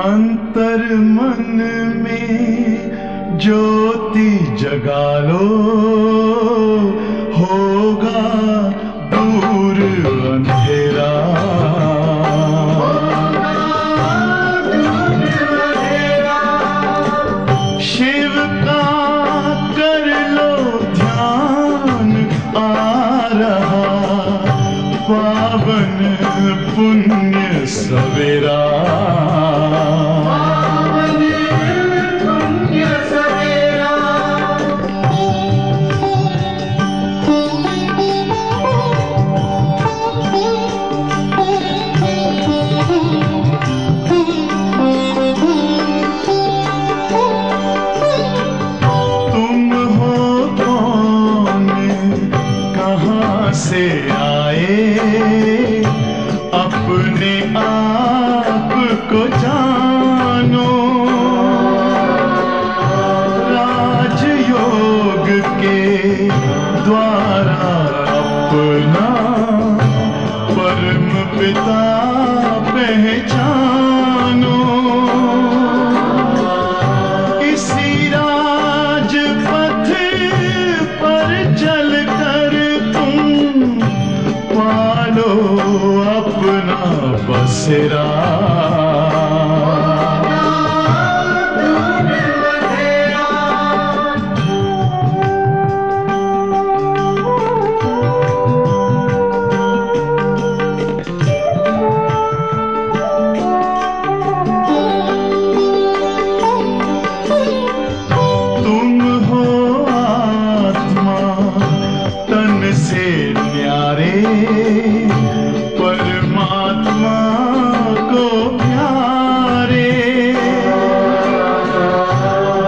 अंतर मन में ज्योति जगा लो, होगा दूर अंधेरा। शिव का कर लो ध्यान, आ रहा पावन पुण्य सवेरा। से आए अपने आप को जानो, राजयोग के द्वारा अपना परम पिता पहचानो। इसी राजपथ पर चलकर पालो अपना बसेरा। तुम हो आत्मा तन से न्यारे, परमात्मा को प्यारे।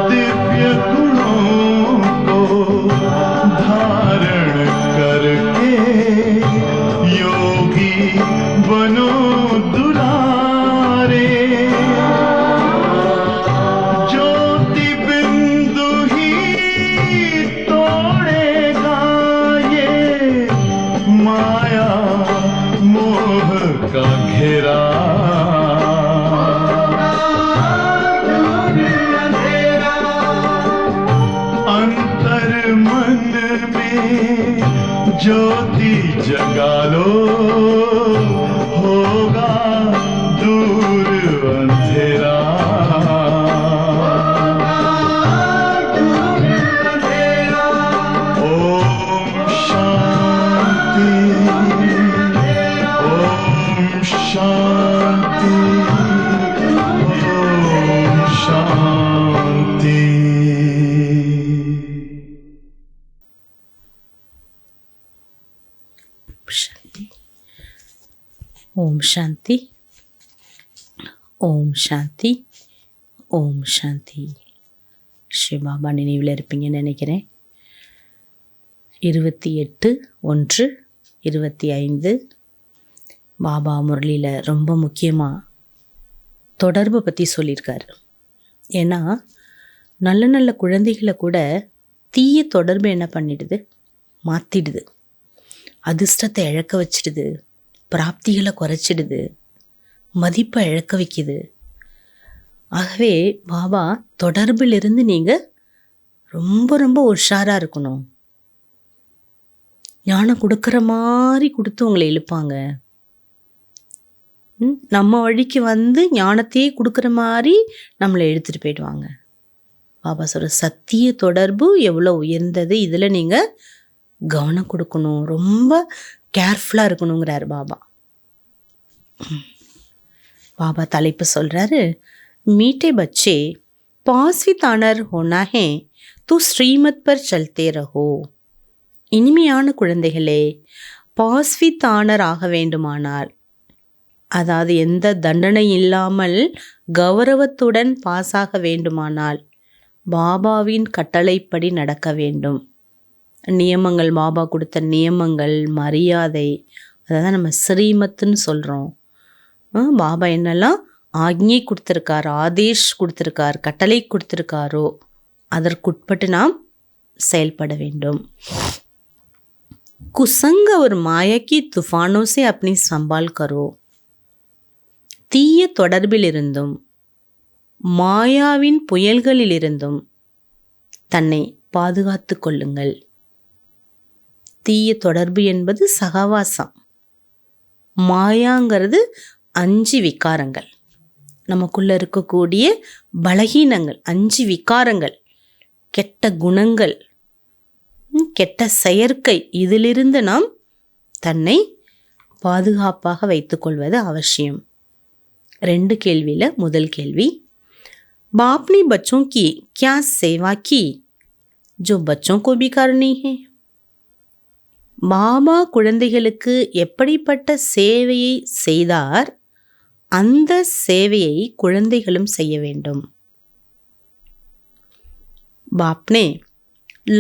दिव्य गुणों को धारण करके योगी बनो दुलारे। ज्योति बिंदु ही तोड़ेगा ये माया मोह का घेरा। अंतर मन में ज्योति जगा लो, होगा दूर अंधेरा। ओम शांति, ओम शांति, ओम शांति। शांति। ओम शांति, ஓம் சாந்தி, ஓம் சாந்தி. சிவபாபா நினைவில் இருப்பீங்கன்னு நினைக்கிறேன். 28/1/25 பாபா முரளியில் ரொம்ப முக்கியமாக தொடர்பை பற்றி சொல்லியிருக்காரு. ஏன்னா நல்ல நல்ல குழந்தைகளை கூட தீய தொடர்பு என்ன பண்ணிடுது, மாற்றிடுது. அதிர்ஷ்டத்தை இழக்க வச்சிடுது, பிராப்திகளை குறைச்சிடுது, மதிப்பை இழக்க வைக்குது. ஆகவே பாபா தொடர்பிலிருந்து நீங்கள் ரொம்ப ரொம்ப உஷாராக இருக்கணும். ஞானம் கொடுக்குற மாதிரி கொடுத்து உங்களை இழுப்பாங்க. நம்ம வழிக்கு வந்து ஞானத்தையே கொடுக்குற மாதிரி நம்மளை எடுத்துகிட்டு போயிடுவாங்க. பாபா சொல்கிற சத்திய தொடர்பு எவ்வளோ உயர்ந்தது, இதில் நீங்கள் கவனம் கொடுக்கணும், ரொம்ப கேர்ஃபுல்லாக இருக்கணுங்கிறார் பாபா. बाबा தலைப்பு சொல்கிறாரு, मीठे बच्चे பாஸ்விதானர் होना है तो श्रीमत पर चलते रहो. இனிமையான குழந்தைகளே, பாஸ்விதானர் ஆக வேண்டுமானால், அதாவது எந்த தண்டனை இல்லாமல் கௌரவத்துடன் பாஸாக வேண்டுமானால் பாபாவின் கட்டளைப்படி நடக்க வேண்டும். நியமங்கள், பாபா கொடுத்த நியமங்கள், மரியாதை, அதான் நம்ம ஸ்ரீமத்துன்னு சொல்கிறோம். பாபா என்னெல்லாம் ஆக்ஞை கொடுத்துருக்கார், ஆதேஷ் கொடுத்துருக்கார், கட்டளை கொடுத்துருக்காரோ அதற்குட்பட்டு நாம் செயல்பட வேண்டும். कुसंग और माया की तूफानों से अपनी संभाल करो. தீய தொடர்பிலிருந்தும் மாயாவின் புயல்களிலிருந்தும் தன்னை பாதுகாத்து கொள்ளுங்கள். தீய தொடர்பு என்பது சகவாசம். மாயாங்கிறது 5 விகாரங்கள், நமக்குள்ள இருக்கக்கூடிய பலகீனங்கள், 5 விகாரங்கள், கெட்ட குணங்கள், கெட்ட செயற்கை. இதிலிருந்து நாம் தன்னை பாதுகாப்பாக வைத்துக்கொள்வது அவசியம். 2 கேள்வியில் முதல் கேள்வி, बाप ने बच्चों की क्या सेवा की जो बच्चों को भी करनी है. பாபா குழந்தைகளுக்கு எப்படிப்பட்ட சேவையை செய்தார், அந்த சேவையை குழந்தைகளும் செய்ய வேண்டும். बाप ने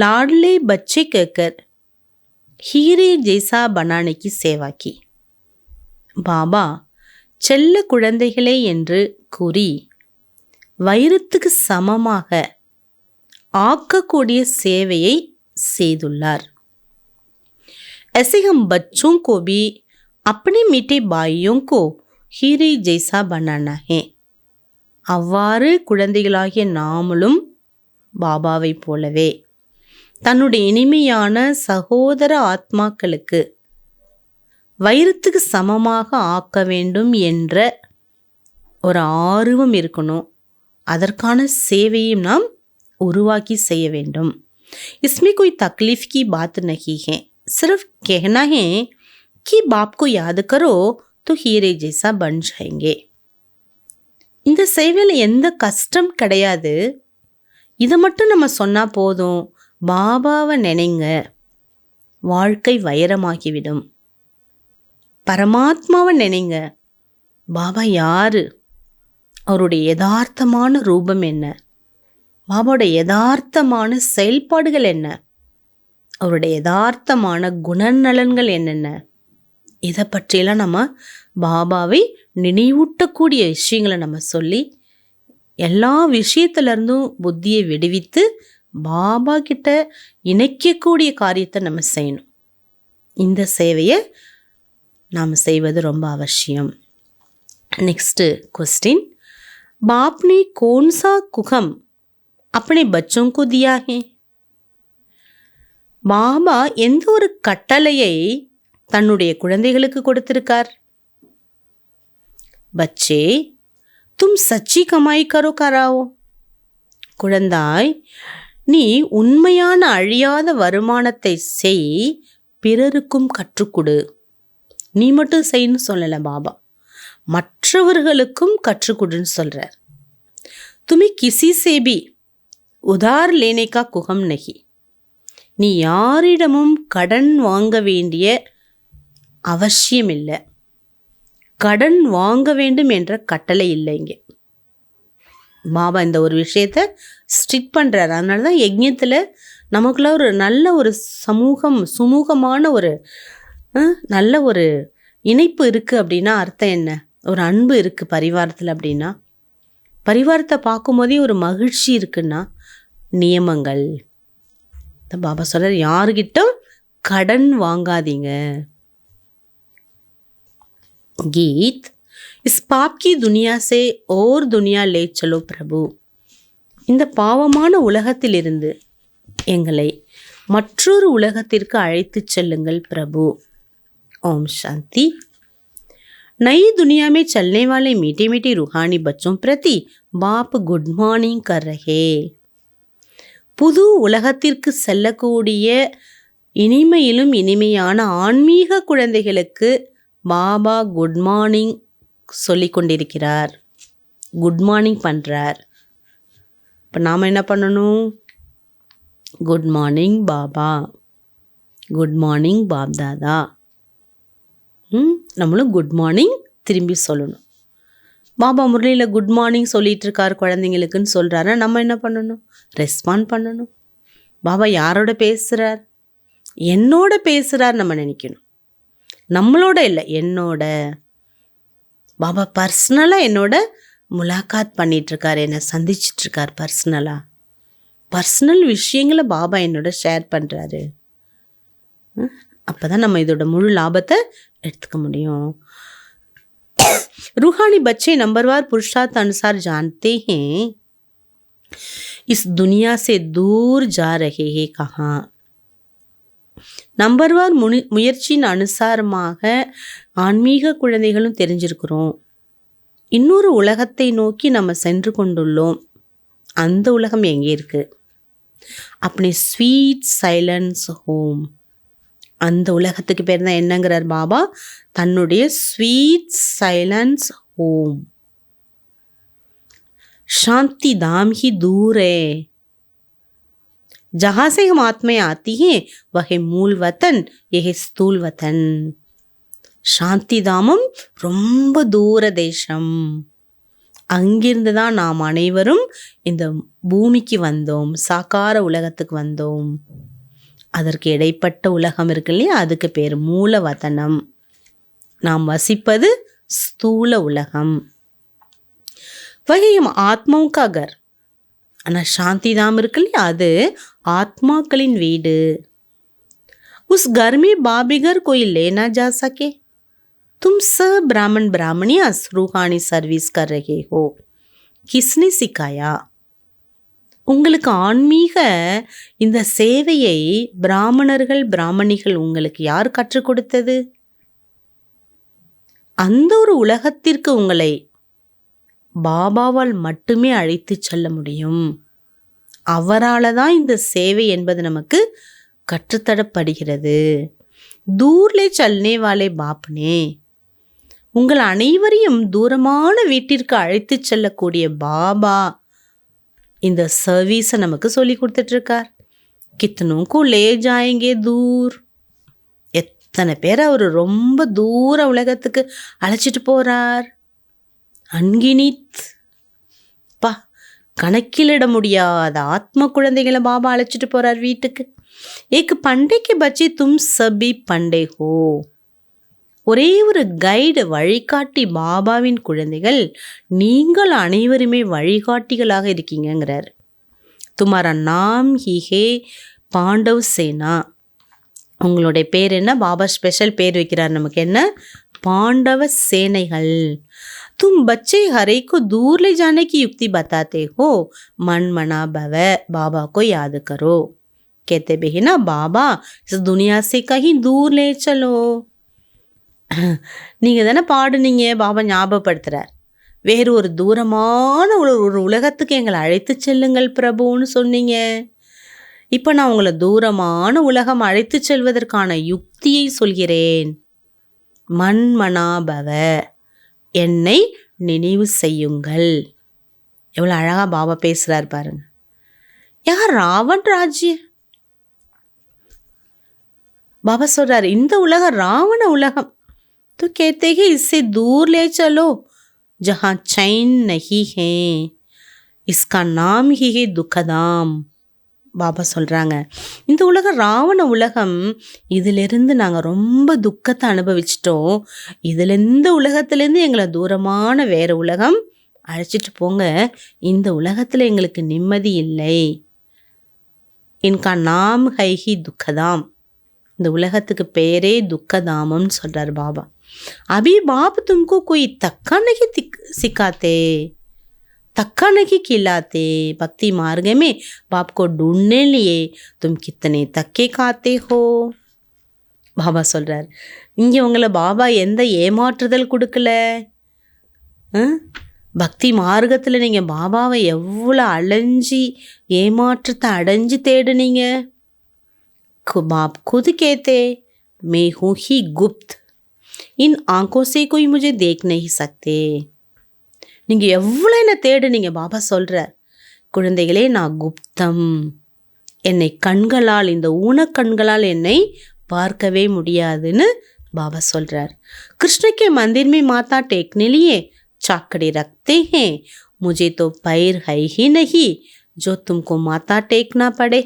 लाडले बच्चे कहकर हीरे जैसा बनाने की सेवा की. பாபா செல்ல குழந்தைகளே என்று கூறி வைரத்துக்கு சமமாக ஆக்கக்கூடிய சேவையை செய்துள்ளார். ऐसे हम बच्चों को भी अपने मीठे भाइयों को हीरे जैसा बनाना है. அவ்வாறு குழந்தைகளாகிய நாமளும் பாபாவை போலவே தன்னுடைய இனிமையான சகோதர ஆத்மாக்களுக்கு வைரத்துக்கு சமமாக ஆக்க வேண்டும் என்ற ஒரு ஆர்வம் இருக்கணும். அதற்கான சேவையும் நாம் உருவாக்கி செய்ய வேண்டும். इसमें कोई तकलीफ की बात नहीं है, सिर्फ कहना है कि बाप को याद करो तो हीरे जैसा बन जाएंगे. இந்த சேவையில் எந்த கஷ்டம் கிடையாது. இதை மட்டும் நம்ம சொன்னால் போதும், பாபாவை நினைங்க, வாழ்க்கை வைரமாகிவிடும். பரமாத்மாவை நினைங்க, பாபா யாரு, அவருடைய யதார்த்தமான ரூபம் என்ன, பாபாவுடைய யதார்த்தமான செயல்பாடுகள் என்ன, அவருடைய யதார்த்தமான குணநலன்கள் என்னென்ன, இதை பற்றியெல்லாம் நம்ம பாபாவை நினைவூட்டக்கூடிய விஷயங்களை நம்ம சொல்லி எல்லா விஷயத்திலிருந்தும் புத்தியை விடுவித்து பாபா கிட்ட இணைக்கக்கூடிய காரியத்தை நம்ம செய்யணும். இந்த சேவையை நாம் செய்வது ரொம்ப அவசியம். நெக்ஸ்ட்டு क्वेश्चन, बाप ने कौन सा हुक्म अपने बच्चों को दिया है. பாபா எந்த ஒரு கட்டளையை தன்னுடைய குழந்தைகளுக்கு கொடுத்திருக்கார். பச்சே தும் சச்சி கமாய் கரோ கராவோ. குழந்தாய், நீ உண்மையான அழியாத வருமானத்தை செய், பிறருக்கும் கற்றுக்கொடு. நீ மட்டும் செய்யன்னு சொல்லலை பாபா, மற்றவர்களுக்கும் கற்றுக்கொடுன்னு சொல்கிறார். துமி கிசி சேபி உதார் லேனேக்கா குகம் நகி. நீ யாரிடமும் கடன் வாங்க வேண்டிய அவசியம் இல்லை, கடன் வாங்க வேண்டும் என்ற கட்டளை இல்லைங்க. பாபா இந்த ஒரு விஷயத்தை ஸ்ட்ரிக்ட் பண்ணுறாரு. அதனால தான் யஜ்ஞத்தில் நமக்குள்ள ஒரு நல்ல ஒரு சுமூகமான ஒரு நல்ல ஒரு இணைப்பு இருக்குது. அப்படின்னா அர்த்தம் என்ன? ஒரு அன்பு இருக்குது பரிவாரத்தில். அப்படின்னா பரிவாரத்தை பார்க்கும்போதே ஒரு மகிழ்ச்சி இருக்குன்னா நியமங்கள். பாபா சொல்கிறார், யாருக்கிட்ட கடன் வாங்காதீங்க. கீத், இஸ் பாப் கி துனியா சே ஓர் துனியா லே சலோ பிரபு. இந்த பாவமான உலகத்திலிருந்து எங்களை மற்றொரு உலகத்திற்கு அழைத்து செல்லுங்கள் பிரபு. ओम शांति. नई दुनिया में चलने वाले मीठे मीठे रूहानी बच्चों प्रति बाप गुड मॉर्निंग कर रहे. புது உலகத்திற்கு செல்லக்கூடிய இனிமையிலும் இனிமையான ஆன்மீக குழந்தைகளுக்கு பாபா குட் மார்னிங் சொல்லி கொண்டிருக்கிறார், குட் மார்னிங் பண்ணுறார். இப்போ நாம் என்ன பண்ணணும்? Good morning Baba, good morning Bap Dada. நம்மளும் குட் மார்னிங் திரும்பி சொல்லணும். பாபா முரளியில் குட் மார்னிங் சொல்லிட்டு இருக்கார் குழந்தைங்களுக்குன்னு சொல்கிறாரு. நம்ம என்ன பண்ணணும்? ரெஸ்பாண்ட் பண்ணணும். பாபா யாரோட பேசுகிறார்? என்னோட பேசுகிறார் நம்ம நினைக்கணும். நம்மளோட இல்லை, என்னோட. பாபா பர்சனலாக என்னோட முலாக்காத் பண்ணிகிட்ருக்கார், என்னை சந்திச்சிட்ருக்கார் பர்சனலாக. பர்சனல் விஷயங்களை பாபா என்னோட ஷேர் பண்ணுறாரு. அப்போ தான் நம்ம இதோட முழு லாபத்தை எடுத்துக்க முடியும். रूहानी बच्चे नंबरवार पुरुषार्थ अनुसार जानते हैं इस दुनिया से दूर जा रहे हैं कहाँ. நம்பர்வார் முயற்சியின் அனுசாரமாக ஆன்மீக குழந்தைகளும் தெரிஞ்சிருக்கிறோம். இன்னொரு உலகத்தை நோக்கி நம்ம சென்று கொண்டுள்ளோம். அந்த உலகம் எங்கே இருக்கு? அப்படி ஸ்வீட் சைலன்ஸ் ஹோம். அந்த உலகத்துக்கு பேர் தான் என்னங்கிறார் பாபா? தன்னுடைய ஸ்வீட் சைலன்ஸ் ஹோம். शांति धाम ही दूर है जहाँ से हम आत्माएं आती हैं वह मूल वतन, यह स्थूल वतन. சாந்தி தாமம் ரொம்ப தூர தேசம். அங்கிருந்து தான் நாம் அனைவரும் இந்த பூமிக்கு வந்தோம், சாக்கார உலகத்துக்கு வந்தோம். அதற்கு இடைப்பட்ட உலகம் இருக்கு இல்லையா, அதுக்கு பேர் மூல வதனம். நாம் வசிப்பது ஸ்தூல உலகம். வகையும் ஆத்மாவுக்கு அகர். ஆனால் சாந்தி தாம் இருக்கு இல்லையா, அது ஆத்மாக்களின் வீடு. உஸ் घर में बाबी घर कोई ले ना जा सके. तुम सब ब्राह्मण ब्राह्मणियां रूहानी सर्विस कर रहे हो. किसने सिखाया? உங்களுக்கு ஆன்மீக இந்த சேவையை பிராமணர்கள் பிராமணிகள் உங்களுக்கு யார் கற்றுக் கொடுத்தது? அந்த ஒரு உலகத்திற்கு உங்களை பாபாவால் மட்டுமே அழைத்து செல்ல முடியும். அவரால் தான் இந்த சேவை என்பது நமக்கு கற்றுத்தரப்படுகிறது. தூர்லே சல்னே வாலே பாப்னே. உங்கள் அனைவரையும் தூரமான வீட்டிற்கு அழைத்து செல்லக்கூடிய பாபா இந்த சர்வீஸை நமக்கு சொல்லி கொடுத்துட்ருக்கார். கித்தனுக்கு லே ஜாயங்கே தூர். எத்தனை பேர் அவர் ரொம்ப தூர உலகத்துக்கு அழைச்சிட்டு போகிறார். அன்கினித் பா, கணக்கிலிட முடியாத ஆத்ம குழந்தைகளை பாபா அழைச்சிட்டு போகிறார் வீட்டுக்கு. ஏக்கு பண்டைக்கு பச்சி தும் சபி பண்டை ஹோ. ஒரே ஒரு கைடு, வழிகாட்டி பாபாவின் குழந்தைகள், நீங்கள் அனைவருமே வழிகாட்டிகளாக இருக்கீங்கிறார். துமாரா நாம் ஹிஹே பாண்டவ் சேனா. உங்களுடைய பேர் என்ன? பாபா ஸ்பெஷல் பேர் வைக்கிறார் நமக்கு. என்ன? பாண்டவ சேனைகள். तुम बच्चे हरे को दूर ले जाने की युक्ति बताते हो. मन मना भव, बाबा को याद करो. कहते भी है ना, बाबा इस दुनिया से कहीं दूर ले चलो. நீங்கள் தானே பாடுனீங்க, பாபா ஞாபகப்படுத்துகிறார். வேறு ஒரு தூரமான ஒரு உலகத்துக்கு எங்களை அழைத்து செல்லுங்கள் பிரபுன்னு சொன்னீங்க. இப்போ நான் உங்களை தூரமான உலகம் அழைத்து செல்வதற்கான யுக்தியை சொல்கிறேன். மன்மனாபவ, என்னை நினைவு செய்யுங்கள். எவ்வளோ அழகாக பாபா பேசுகிறார் பாருங்க. யார்? ராவன் ராஜ்ய. பாபா சொல்கிறார், இந்த உலகம் ராவண உலகம். तो कहते हैं इससे दूर ले चलो जहाँ चैन नहीं है, इसका नाम ही है दुखदाम. பாபா சொல்கிறாங்க, இந்த உலகம் ராவண உலகம். இதிலிருந்து நாங்கள் ரொம்ப துக்கத்தை அனுபவிச்சிட்டோம். இந்த உலகத்துலேருந்து எங்களை தூரமான வேறு உலகம் அழைச்சிட்டு போங்க. இந்த உலகத்தில் எங்களுக்கு நிம்மதி இல்லை. இன்கா நாம் ஹைஹி துக்கதாம். இந்த உலகத்துக்கு பேரே துக்கதாமம்னு சொல்கிறார் பாபா. अभी बाप तुमको कोई तक्का नहीं सिखाते, तक्का नहीं खिलाते. भक्ति मार्ग में बाप को ढूंढने लिए तुम कितने तक्के खाते हो. பாபா சொல்கிறார், இங்கே உங்களை பாபா எந்த ஏமாற்றுதல் கொடுக்கல. பக்தி மார்க்கத்தில் நீங்கள் பாபாவை எவ்வளோ அலைஞ்சி ஏமாற்றத்தை அடைஞ்சு தேடுனீங்க. பாப் खुद कहते मैं हूँ ही गुप्त, इन आंखों से कोई मुझे देख नहीं सकते. நீங்கள் எவ்வளோ என்ன தேடுனீங்க. பாபா சொல்கிறார், குழந்தைகளே நான் குப்தம். என்னை கண்களால், இந்த ஊனக்கண்களால் என்னை பார்க்கவே முடியாதுன்னு பாபா சொல்கிறார். கிருஷ்ண के मंदिर में माथा टेकने लिए चाकड़ी रखते हैं, मुझे तो पैर है ही नहीं जो तुमको माथा टेकना पड़े.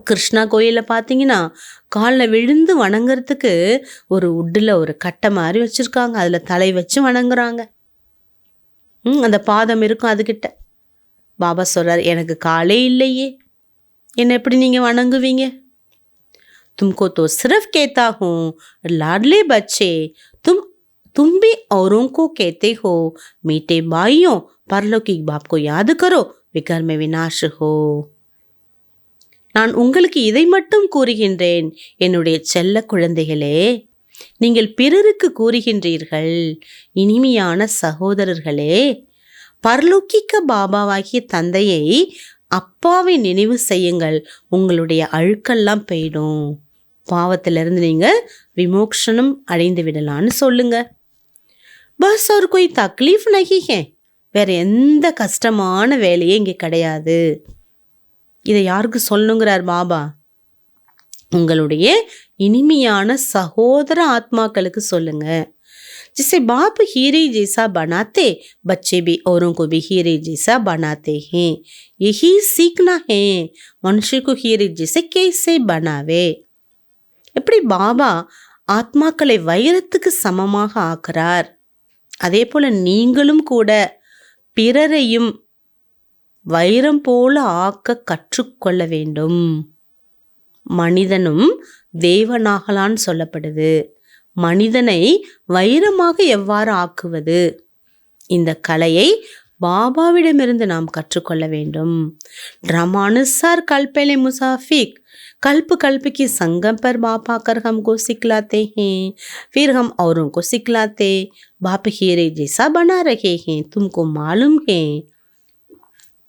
கிருஷ்ணா கோயிலில் பார்த்தீங்கன்னா காலில் விழுந்து வணங்குறதுக்கு ஒரு உட்டில் ஒரு கட்டை மாதிரி வச்சுருக்காங்க. அதில் தலை வச்சு வணங்குறாங்க. அந்த பாதம் இருக்கும் அதுக்கிட்ட. பாபா சொல்கிறார், எனக்கு காலே இல்லையே, என்னை எப்படி நீங்கள் வணங்குவீங்க? तुमको तो सिर्फ कहता हूँ लाडले बच्चे, तुम भी औरों को कहते हो मीठे भाइयों, परलौकिक बाप को याद करो, विकार में विनाश हो. நான் உங்களுக்கு இதை மட்டும் கூறுகின்றேன், என்னுடைய செல்ல குழந்தைகளே, நீங்கள் பிறருக்கு கூறுகின்றீர்கள், இனிமையான சகோதரர்களே, பரலோகிக்க பாபாவாகிய தந்தையை அப்பாவை நினைவு செய்யுங்கள், உங்களுடைய அழுக்கெல்லாம் போயிடும், பாவத்திலிருந்து நீங்கள் விமோக்ஷனம் அடைந்து விடலான்னு சொல்லுங்க. பஸ் ஒரு கோய் தக்லீஃப் நகி ஹே, வேற எந்த கஷ்டமான வேலையே இங்கே கிடையாது. இதை யாருக்கு சொல்லணுங்கிறார் பாபா? உங்களுடைய இனிமையான சகோதர ஆத்மாக்களுக்கு சொல்லுங்க. जिसे बाप हीरे जैसा बनाते, बच्चे भी औरों को भी हीरे जैसा बनाते हैं. यही सीखना है मनुष्य को हीरे जैसे कैसे बनावे. எப்படி பாபா ஆத்மாக்களை வைரத்துக்கு சமமாக ஆக்குறார், அதே போல நீங்களும் கூட பிறரையும் வைரம் போல ஆக்க கற்றுக்கொள்ள வேண்டும். மனிதனும் தேவனாகலான்னு சொல்லப்படுது. மனிதனை வைரமாக எவ்வாறு ஆக்குவது, இந்த கலையை பாபாவிடமிருந்து நாம் கற்றுக்கொள்ள வேண்டும். ड्रामानुसार कल्पले मुसाफिक, कल्प कल्प की संगम पर बाप आकर हमको सिखलाते हैं, फिर हम औरों को सिखलाते. बाप हीरे जैसा बना रहे हैं, तुमको मालूम है.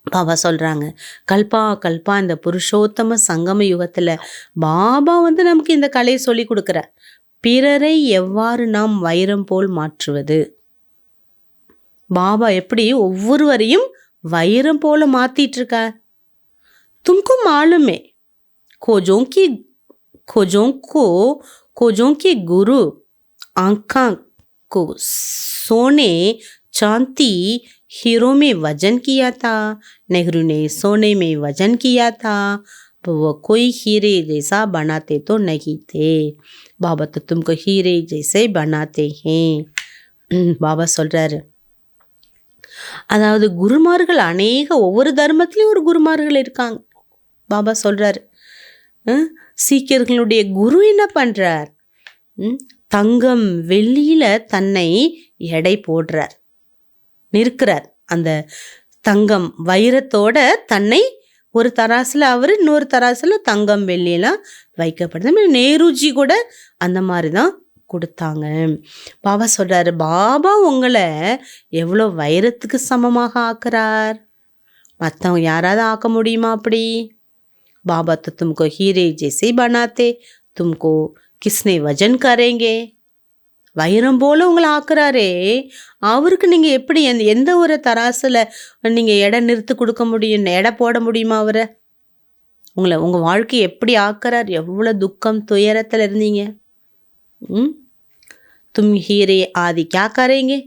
பாபா சொல்கிறாங்க, கல்பா கல்பா இந்த புருஷோத்தம சங்கம யுகத்தில் பாபா நமக்கு இந்த கலையை சொல்லி கொடுக்குற, பிறரை எவ்வாறு நாம் வைரம் போல் மாற்றுவது. பாபா எப்படி ஒவ்வொருவரையும் வைரம் போல மாத்திட்டு இருக்கார். तुमको मालूम है खोजों की गुरु आंखों को सोने चांदी हीरो में वजन किया था, नेहरू ने सोने में वजन किया था, वो कोई हीरे जैसा बनाते तो नहीं थे. बाबा तो तुमको हीरे जैसे बनाते हैं. பாபா சொல்கிறாரு, அதாவது குருமார்கள் அநேக, ஒவ்வொரு தர்மத்திலையும் ஒரு குருமார்கள் இருக்காங்க. பாபா சொல்கிறார், சீக்கியர்களுடைய குரு என்ன பண்ணுறார், தங்கம் வெள்ளியில் தன்னை எடை போடுறார், நிற்கிறார். அந்த தங்கம் வைரத்தோட தன்னை ஒரு தராசில் அவர், இன்னொரு தராசில் தங்கம் வெள்ளியெல்லாம் வைக்கப்படுது. நேருஜி கூட அந்த மாதிரி தான் கொடுத்தாங்க. பாபா சொல்கிறாரு, பாபா உங்களை எவ்வளோ வைரத்துக்கு சமமாக ஆக்குறார், மற்றவங்க யாராவது ஆக்க முடியுமா அப்படி? பாபா तो तुमको हीरे जैसे बनाते, तुमको किसने वजन करेंगे. வைரம் போல் உங்களை ஆக்குறாரே, அவருக்கு நீங்கள் எப்படி எந்த ஒரு தராசில் நீங்கள் எடை நிறுத்து கொடுக்க முடியும், எடை போட முடியுமா அவரை? உங்கள் வாழ்க்கை எப்படி ஆக்குறார், எவ்வளோ துக்கம் துயரத்தில் இருந்தீங்க. तुम हीरे आदि क्या करेंगे.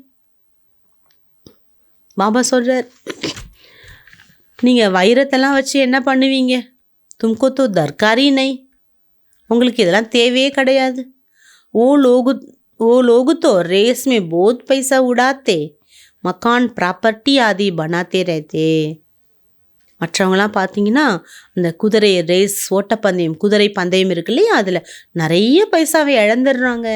பாபா சொல்கிறார், நீங்கள் வைரத்தெல்லாம் வச்சு என்ன பண்ணுவீங்க. तुमको तो दरकारी नहीं, உங்களுக்கு இதெல்லாம் தேவையே கிடையாது. वो लोग तो रेस में बहुत पैसा उड़ाते, मकान प्रॉपर्टी आदि बनाते रहते. மற்றவங்களாம் பார்த்தீங்கன்னா அந்த குதிரை ரேஸ், ஓட்டப்பந்தயம், குதிரை பந்தயம் இருக்கு இல்லையா, அதில் நிறைய பைசாவை இழந்துடுறாங்க.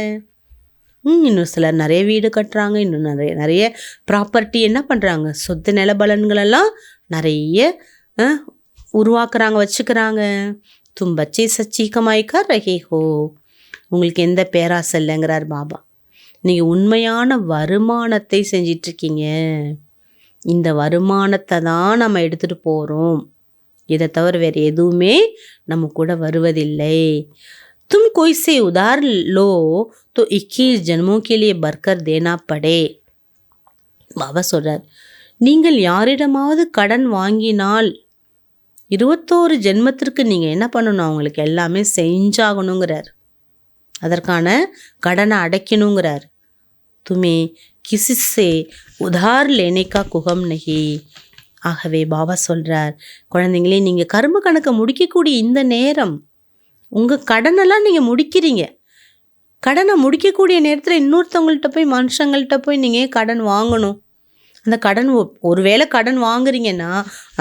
இன்னும் சிலர் நிறைய வீடு கட்டுறாங்க, இன்னும் நிறைய ப்ராப்பர்ட்டி என்ன பண்ணுறாங்க, சொத்து நிலபலன்களெல்லாம் நிறைய உருவாக்குறாங்க, வச்சுக்கிறாங்க. தும் பச்சை சச்சி கமாய்க்கா ரஹே ஹோ, உங்களுக்கு எந்த பேராசை இல்லைங்கிறார் பாபா. நீங்கள் உண்மையான வருமானத்தை செஞ்சிட்ருக்கீங்க. இந்த வருமானத்தை தான் நம்ம எடுத்துகிட்டு போகிறோம், இதை தவிர வேறு எதுவுமே நம்ம கூட வருவதில்லை. तुम कोई से उधार लो तो 21 जन्मों के लिए बरकर देना पड़े. பாபா சொல்கிறார், நீங்கள் யாரிடமாவது கடன் வாங்கினால் 21 ஜென்மத்திற்கு நீங்கள் என்ன பண்ணணும், அவங்களுக்கு எல்லாமே செஞ்சாகணுங்கிறார், அதற்கான கடனை அடைக்கணுங்கிறார். तुम्हें किसी से उधार लेने का कुहम नहीं. ஆகவே பாபா சொல்கிறார், குழந்தைங்களே, நீங்கள் கர்ம கணக்கை முடிக்கக்கூடிய இந்த நேரம், உங்கள் கடனெல்லாம் நீங்கள் முடிக்கிறீங்க. கடனை முடிக்கக்கூடிய நேரத்தில் இன்னொருத்தவங்கள்ட்ட போய், மனுஷங்கள்கிட்ட போய் நீங்கள் கடன் வாங்கணும். அந்த கடன் ஒருவேளை கடன் வாங்குறீங்கன்னா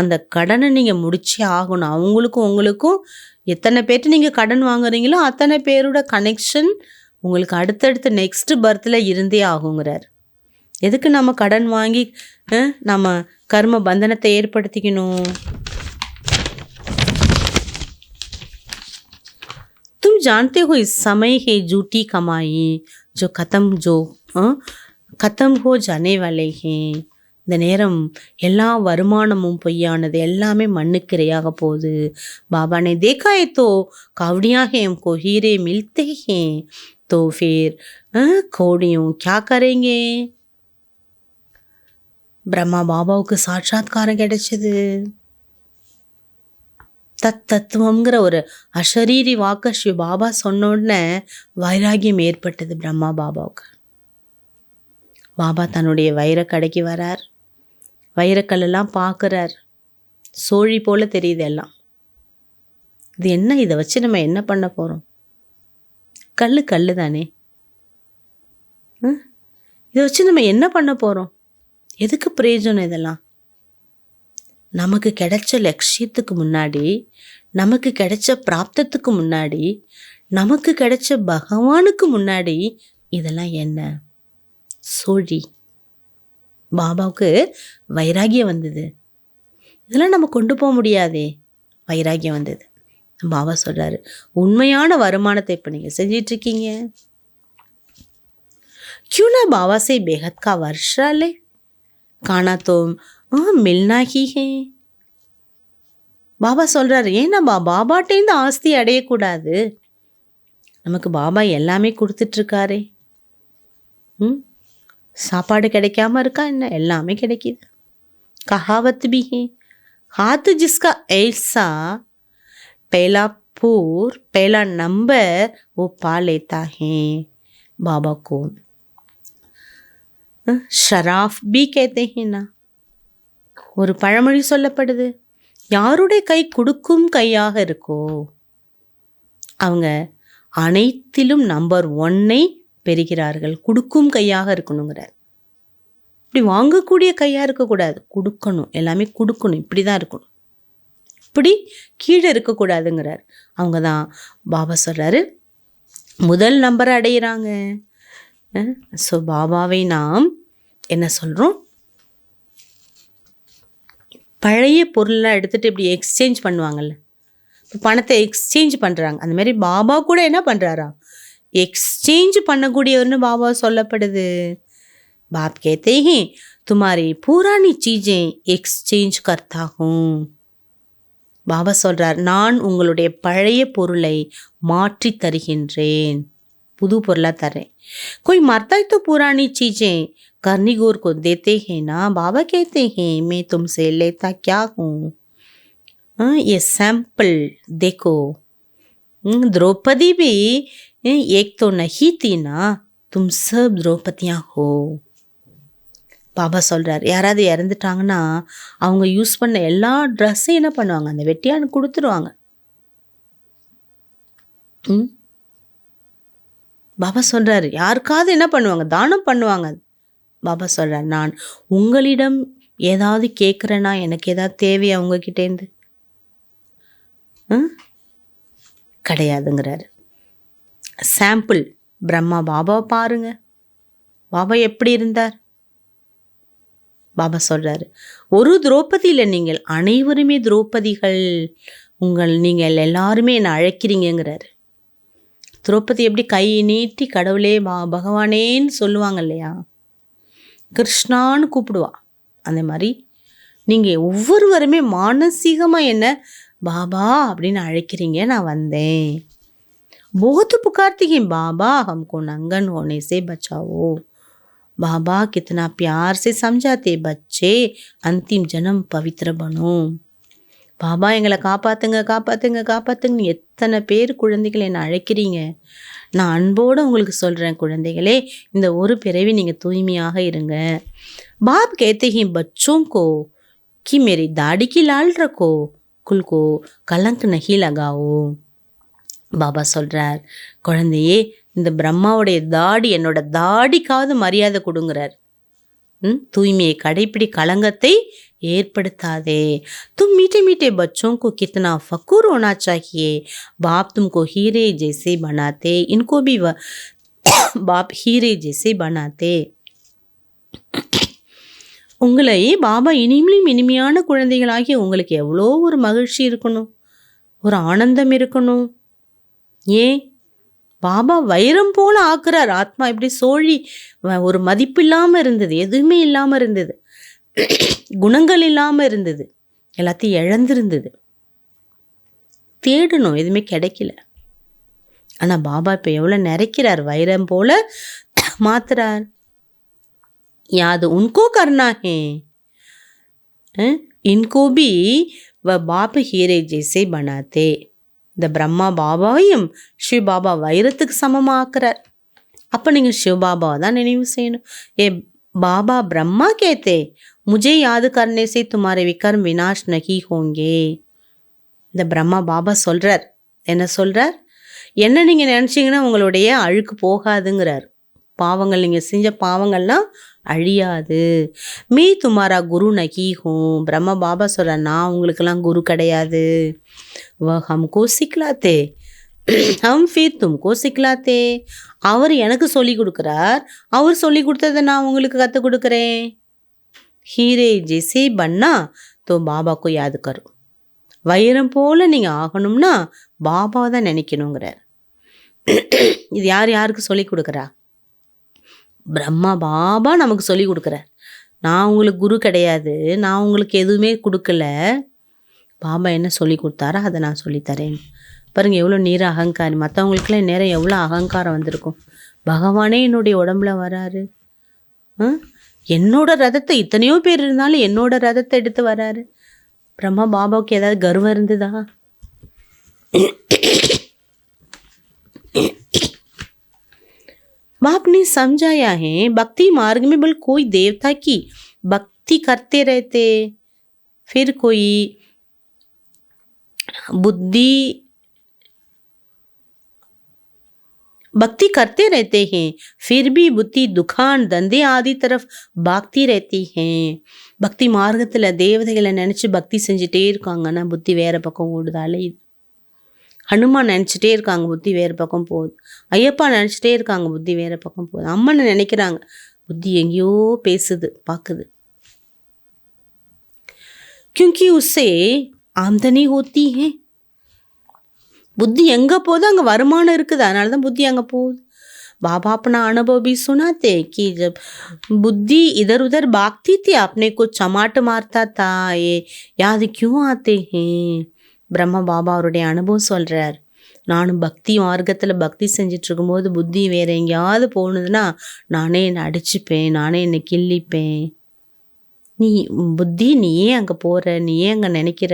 அந்த கடனை நீங்கள் முடிச்சே ஆகணும். அவங்களுக்கும் உங்களுக்கும் எத்தனை பேர்ட்டு நீங்கள் கடன் வாங்குறீங்களோ அத்தனை பேரோட கனெக்ஷன் உங்களுக்கு அடுத்தடுத்த நெக்ஸ்ட் பர்த்தில் இருந்தே ஆகுங்கிறார். எதுக்கு நம்ம கடன் வாங்கி நம்ம கர்ம பந்தனத்தை ஏற்படுத்திக்கணும்? तुम जानते हो इस समय है झूठी कमाई जो खत्म हो जाने वाले हैं. இந்த நேரம் எல்லா வருமானமும் பொய்யானது, எல்லாமே மண்ணுக்கு இரையாக போகுது. பாபா ने देखा है तो कावड़ियाँ हैं हमको हीरे मिलते हैं तो फिर कौड़ियों क्या करेंगे. பிரம்மா பாபாவுக்கு சாட்சாத்காரம் கிடைச்சது. தத்துவங்கிற ஒரு அஷரீரி வாக்க ஸ்ரீ பாபா சொன்ன உடனே வைராகியம் ஏற்பட்டது பிரம்மா பாபாவுக்கு. பாபா தன்னுடைய வைரக்கடைக்கு வரார். வைரக்கல்லெல்லாம் பார்க்குறார். சோழி போல தெரியுது எல்லாம். இது என்ன, இதை வச்சு நம்ம என்ன பண்ண போகிறோம்? கல் தானே. இதை வச்சு நம்ம என்ன பண்ண போகிறோம்? எதுக்கு பிரயோஜனம் இதெல்லாம்? நமக்கு கிடைச்ச லட்சியத்துக்கு முன்னாடி, நமக்கு கிடைச்ச பிராப்தத்துக்கு முன்னாடி, நமக்கு கிடைச்ச பகவானுக்கு முன்னாடி இதெல்லாம் என்ன? சோழி. பாபாவுக்கு வைராகியம் வந்தது. இதெல்லாம் நம்ம கொண்டு போக முடியாதே. வைராகியம் வந்தது. பாபா சொல்கிறாரு, உண்மையான வருமானத்தை இப்போ நீங்கள் செஞ்சிட்ருக்கீங்க. क्यों ना बाबा से बेहद का वर्षा ले, खाना तो मिलना ही है. பாபா சொல்கிறாரு, ஏன் நம்ம பாபாட்டேருந்து ஆஸ்தி அடையக்கூடாது? நமக்கு பாபா எல்லாமே கொடுத்துட்ருக்காரே. சாப்பாடு கிடைக்காம இருக்கா என்ன? எல்லாமே கிடைக்கிது. कहावत भी है, हाथ जिसका ऐसा पहला नंबर वो पा लेता है. बाबा को ஷராஃப் பி कहते हैं ना. ஒரு பழமொழி சொல்லப்படுது, யாருடைய கை கொடுக்கும் கையாக இருக்கோ அவங்க அனைத்திலும் நம்பர் 1 பெறுகிறார்கள். கொடுக்கும் கையாக இருக்கணுங்கிறார். இப்படி வாங்கக்கூடிய கையாக இருக்கக்கூடாது, கொடுக்கணும். எல்லாமே கொடுக்கணும். இப்படி தான் இருக்கணும். இப்படி கீழே இருக்கக்கூடாதுங்கிறார். அவங்க தான் பாபா சொல்கிறாரு முதல் நம்பரை அடையிறாங்க. ஸோ பாபாவை நாம் என்ன சொல்கிறோம்? பழைய பொருளெலாம் எடுத்துகிட்டு இப்படி எக்ஸ்சேஞ்ச் பண்ணுவாங்கள்ல, இப்போ பணத்தை எக்ஸ்சேஞ்ச் பண்ணுறாங்க. அந்த மாதிரி பாபா கூட என்ன பண்ணுறாரா? எக்ஸ்சேஞ்ச் பண்ணக்கூடியவர்னு பாபா சொல்லப்படுது. பாப் कहते हैं तुम्हारी पुरानी चीज़ें एक्सचेंज करता हूँ. பாபா சொல்கிறார், நான் உங்களுடைய பழைய பொருளை மாற்றி தருகின்றேன், புது பொருளாக தரேன். कोई मरता है तो पुरानी चीज़ें करनीगोर को देते हैं ना. बाबा कहते हैं मैं तुमसे लेता क्या हूँ. ये सैंपल देखो. द्रौपदी भी एक तो नहीं थी ना, तुम सब द्रौपदियाँ हो. பாபா சொல்கிறார், யாராவது இறந்துட்டாங்கன்னா அவங்க யூஸ் பண்ண எல்லா ட்ரெஸ்ஸையும் என்ன பண்ணுவாங்க? அந்த வெட்டியானுக்கு கொடுத்துருவாங்க. பாபா சொல்கிறார், யாருக்காவது என்ன பண்ணுவாங்க? தானம் பண்ணுவாங்க. பாபா சொல்கிறார், நான் உங்களிடம் ஏதாவது கேட்குறேன்னா, எனக்கு ஏதாவது தேவையா உங்ககிட்டேருந்து? கிடையாதுங்கிறார். சாம்பிள் பிரம்மா பாபாவை பாருங்க. பாபா எப்படி இருந்தார்? பாபா சொல்கிறாரு, ஒரு திரௌபதியில் நீங்கள் அனைவருமே திரௌபதிகள். நீங்கள் எல்லாருமே என்னை அழைக்கிறீங்கிறாரு. திரௌபதி எப்படி கை நீட்டி கடவுளே பகவானேன்னு சொல்லுவாங்க இல்லையா, கிருஷ்ணான்னு கூப்பிடுவா. அந்த மாதிரி நீங்கள் ஒவ்வொருவருமே மானசீகமாக என்ன பாபா அப்படின்னு அழைக்கிறீங்க. நான் வந்தேன். बहुत पुकारती हैं बाबा हमको नंगन होने से बचाओ. बाबा कितना प्यार से समझाते बच्चे अंतिम जन्म पवित्र बनो. பாபா எங்களை காப்பாத்துங்க காப்பாத்துங்க காப்பாத்துங்கன்னு எத்தனை பேர் குழந்தைகள் என்னை அழைக்கிறீங்க. நான் அன்போடு உங்களுக்கு சொல்கிறேன் குழந்தைகளே, இந்த ஒரு பிறவி நீங்கள் தூய்மையாக இருங்க. பாப் कहते हैं बच्चों को कि मेरी दाढ़ी की लाल रखो, कुल को कलंक नहीं लगाओ. பாபா சொல்கிறார், குழந்தையே இந்த பிரம்மாவுடைய தாடி, என்னோட தாடிக்காவது மரியாதை கொடுங்கிறார். தூய்மையை கடைப்பிடி, களங்கத்தை ஏற்படுத்தாதே. तुम मीठे मीठे बच्चों को कितना फखूर होना चाहिए. बाप तुमको हीरे जैसे बनाते, इनको भी बाप हीरे जैसे बनाते. உங்களை பாபா இனிமையும் இனிமையான குழந்தைகளாகி உங்களுக்கு எவ்வளோ ஒரு மகிழ்ச்சி இருக்கணும், ஒரு ஆனந்தம் இருக்கணும். ஏன் பாபா வைரம் போல ஆக்குறார். ஆத்மா இப்படி சோழி ஒரு மதிப்பு இல்லாமல் இருந்தது, எதுவுமே இல்லாமல் இருந்தது, குணங்கள் இல்லாமல் இருந்தது, எல்லாத்தையும் இழந்திருந்தது, தேடணும், எதுவுமே கிடைக்கல. ஆனால் பாபா இப்போ எவ்வளோ நிறைக்கிறார், வைரம் போல மாத்துறார். याद उनको करना है, इनको भी वह बाप हीरे जैसे बनाते. இந்த பிரம்மா பாபாவையும் சிவ பாபா வைரத்துக்கு சமமாக்குறார். அப்போ நீங்கள் சிவ பாபாவை தான் நினைவு செய்யணும். ஏ பாபா பிரம்மா கேத்தே முझे याद करने से तुम्हारे विकर्म विनाश नहीं होंगे. இந்த பிரம்மா பாபா சொல்கிறார், என்ன சொல்கிறார், என்ன நீங்கள் நினச்சிங்கன்னா உங்களுடைய அழுக்கு போகாதுங்கிறார். பாவங்கள், நீங்கள் செஞ்ச பாவங்கள்லாம் அழியாது. மே துமாரா குரு நகி ஹூம். பிரம்ம பாபா சொல்ற, நான் உங்களுக்கெல்லாம் குரு கிடையாது. வ ஹம்கோ சிக்லாத்தே ஹம் ஃபிர் தும்கோ சிக்லாத்தே. அவர் எனக்கு சொல்லி கொடுக்குறார், அவர் சொல்லி கொடுத்ததை நான் உங்களுக்கு கற்றுக் கொடுக்குறேன். ஹீரே ஜெசே பண்ணா தோ பாபாக்கோ யாது கரும். வைரம் போல நீங்கள் ஆகணும்னா பாபாவை தான் நினைக்கணுங்கிறார். இது யார் யாருக்கு சொல்லி கொடுக்குறா? பிரம்மா பாபா நமக்கு சொல்லி கொடுக்குறார். நான் உங்களுக்கு குரு கிடையாது, நான் உங்களுக்கு எதுவுமே கொடுக்கல, பாபா என்ன சொல்லி கொடுத்தாரோ அதை நான் சொல்லித்தரேன். பாருங்கள் எவ்வளோ நீர் அகங்காரி. மற்றவங்களுக்குலாம் நேரம் எவ்வளோ அகங்காரம் வந்திருக்கும். பகவானே என்னுடைய உடம்புல வராரு, என்னோட ரதத்தை, இத்தனையோ பேர் இருந்தாலும் என்னோட ரதத்தை எடுத்து வராரு. பிரம்மா பாபாவுக்கு ஏதாவது கர்வம் இருந்ததா? बाप ने समझाया है, भक्ति मार्ग में बोल कोई देवता की भक्ति करते रहते, फिर कोई बुद्धि भक्ति करते रहते हैं, फिर भी बुद्धि दुखान धंधे आदि तरफ भागती रहती हैं. பக்தி மார்க்கத்தில் தேவதைகளை நினச்சி பக்தி செஞ்சுட்டே இருக்காங்கன்னா புத்தி வேறு பக்கம் ஓடுதாலே. ஹனுமான் நினச்சிட்டே இருக்காங்க, புத்தி வேறு பக்கம் போகுது. ஐயப்பா நினச்சிட்டே இருக்காங்க, புத்தி வேறு பக்கம் போகுது. அம்மனை நினைக்கிறாங்க, புத்தி எங்கேயோ பேசுது, பார்க்குது. क्योंकि उससे आमदनी होती है. புத்தி எங்கே போகுது, அங்கே வருமானம் இருக்குது, அதனால தான் புத்தி அங்கே போகுது. बाबा अपना अनुभव भी सुनाते कि जब बुद्धि इधर उधर भागती थी, अपने को चमाट मारता था, ये याद क्यों आते हैं. பிரம்ம பாபா அவருடைய அனுபவம் சொல்கிறார். நானும் பக்தி மார்க்கத்தில் பக்தி செஞ்சிட்டு இருக்கும்போது புத்தி வேறு எங்கேயாவது போகணுதுன்னா நானே என்னை அடிச்சுப்பேன், நானே என்னை கிள்ளிப்பேன். நீ புத்தி, நீ ஏன் அங்கே போகிற, நீ ஏன் அங்கே நினைக்கிற,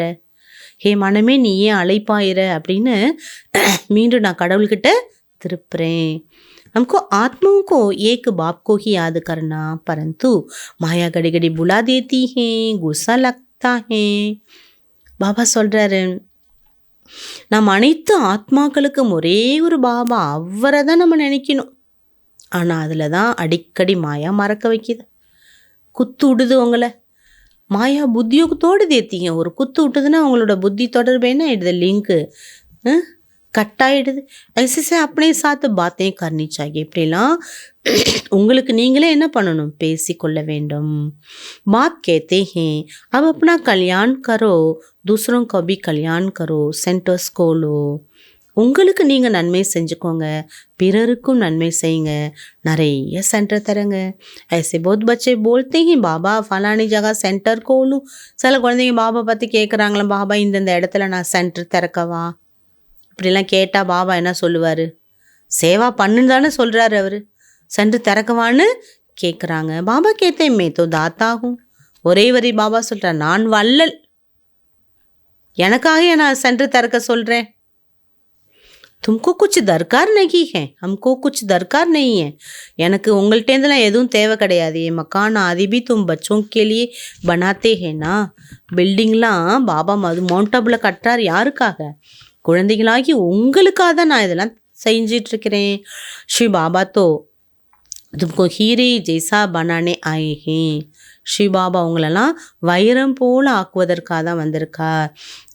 ஹே மனமே நீ ஏன் அழைப்பாயிர அப்படின்னு மீண்டும் நான் கடவுள்கிட்ட திருப்புறேன். हमको आत्माओं को एक बाप को ही याद करना, परंतु माया घड़ी घड़ी बुला देती है, गुस्सा लगता है. பாபா சொல்கிறாரு, நம்ம அனைத்து ஆத்மாக்களுக்கும் ஒரே ஒரு பாபா, அவரை தான் நம்ம நினைக்கணும். ஆனால் அதில் தான் அடிக்கடி மாயா மறக்க வைக்கிது, குத்து விடுது உங்களை. மாயா புத்தியோக்கு தோடு தேத்திங்க, ஒரு குத்து விட்டுதுன்னா அவங்களோட புத்தி தொடர்பு என்ன ஆயிடுது, லிங்க்கு கட் ஆகிடுது. ஐசிசே अपने साथ बातें करनी चाहिए. இப்படிலாம் உங்களுக்கு நீங்களே என்ன பண்ணணும், பேசிக்கொள்ள வேண்டும். बाप कहते हैं अब अपना कल्याण करो, दूसरों को भी कल्याण करो, सेंटर्स खोलो. உங்களுக்கு நீங்கள் நன்மை செஞ்சுக்கோங்க, பிறருக்கும் நன்மை செய்யுங்க, நிறைய சென்டர் தரங்க. ऐसे बहुत बच्चे बोलते हैं பாபா ஃபலானி ஜகா சென்டர் கோலும். சில குழந்தைங்க பாபா பார்த்து கேட்குறாங்களாம், பாபா இந்தந்த இடத்துல நான் சென்டர் திறக்கவா. இப்படிலாம் கேட்டால் பாபா என்ன சொல்லுவார், சேவா பண்ணுன்னு தானே சொல்கிறாரு அவர், சென்று திறக்கவான்னு கேட்குறாங்க. பாபா கேத்தேன் மே தோ தாத்தாகும். ஒரே வரி பாபா சொல்கிறார், நான் வள்ளல், எனக்காக நான் சென்டர் திறக்க சொல்கிறேன். तुमको कुछ दरकार नहीं है, हमको कुछ दरकार नहीं है. எனக்கு உங்கள்கிட்டேருந்துலாம் எதுவும் தேவை கிடையாது. ये मकान आदि भी तुम बच्चों के लिए बनाते हैं ना. பில்டிங்லாம் பாபா மவுண்ட் ஆபுல கட்டுறார். யாருக்காக? குழந்தைகளாகி உங்களுக்காக தான் நான் இதெல்லாம் செஞ்சிட்டு இருக்கிறேன். ஸ்ரீ பாபா தோ तुमको हीरे जैसा बनाने आए हैं. ஸ்ரீ பாபா உங்களெல்லாம் வைரம் போல ஆக்குவதற்காக தான் வந்திருக்கார்.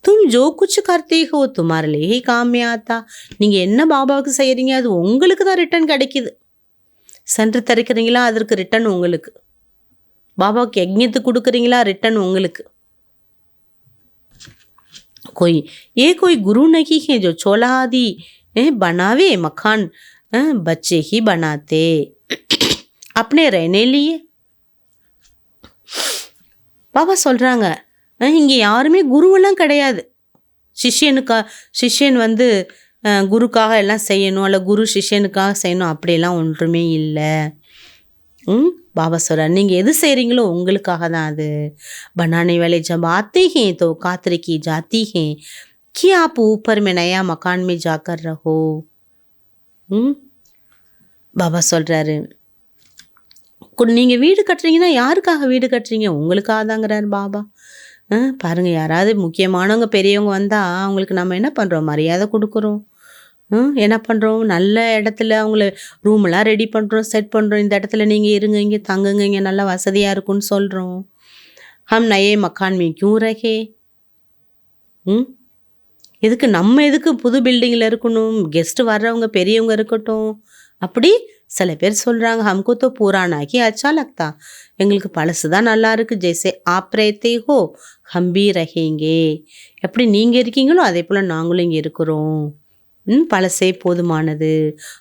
தும் ஜோ குச் கர்த்தே ஹோ துமாரே லியே காம் மே ஆத்தா. நீங்கள் என்ன பாபாவுக்கு செய்கிறீங்க அது உங்களுக்கு தான் ரிட்டர்ன் கிடைக்கிது. சென்டர் திறக்கிறீங்களா அதற்கு ரிட்டர்ன் உங்களுக்கு. பாபாவுக்கு யஜ்ஞத்துக்கு கொடுக்குறீங்களா ரிட்டர்ன் உங்களுக்கு. कोई गुरु नहीं है जो चोला आदि बनावे मकान बच्चे ही बनाते अपने रहने लिए. பாபா சொல்கிறாங்க, இங்கே யாருமே குருவெல்லாம் கிடையாது. சிஷ்யன் வந்து குருக்காக எல்லாம் செய்யணும், அல்ல குரு சிஷ்யனுக்காக செய்யணும், அப்படியெல்லாம் ஒன்றுமே இல்லை. பாபா சொல்கிறார், நீங்கள் எது செய்கிறீங்களோ உங்களுக்காக தான் அது. बनाने वाले जब आते हैं तो कातरे की जाती हैं कि आप ऊपर में नया मकान में जाकर रहो. பாபா சொல்கிறாரு, நீங்கள் வீடு கட்டுறீங்கன்னா யாருக்காக வீடு கட்டுறீங்க? உங்களுக்காக தாங்கிறார் பாபா. பாருங்கள், யாராவது முக்கியமானவங்க பெரியவங்க வந்தால் அவங்களுக்கு நம்ம என்ன பண்ணுறோம்? மரியாதை கொடுக்குறோம். என்ன பண்ணுறோம்? நல்ல இடத்துல அவங்கள ரூமெல்லாம் ரெடி பண்ணுறோம், செட் பண்ணுறோம். இந்த இடத்துல நீங்கள் இருங்க, இங்கே தங்குங்க, இங்கே நல்லா வசதியாக இருக்குன்னு சொல்கிறோம். ஹம் நயே மக்கான் மே கியூ ரஹே. எதுக்கு நம்ம எதுக்கு புது பில்டிங்கில் இருக்கணும்? கெஸ்ட்டு வர்றவங்க பெரியவங்க இருக்கட்டும். அப்படி சில பேர் சொல்கிறாங்க, ஹம்கோ தோ புரானாக்கி அச்சா லக்தா. எங்களுக்கு பழசு தான் நல்லா இருக்குது. ஜெய்சே ஆப் ரேத்தே ஹோ ஹம் பி ரஹேங்கே. எப்படி நீங்கள் இருக்கீங்களோ அதே போல் நாங்களும் இங்கே இருக்கிறோம். பழசே போதுமானது.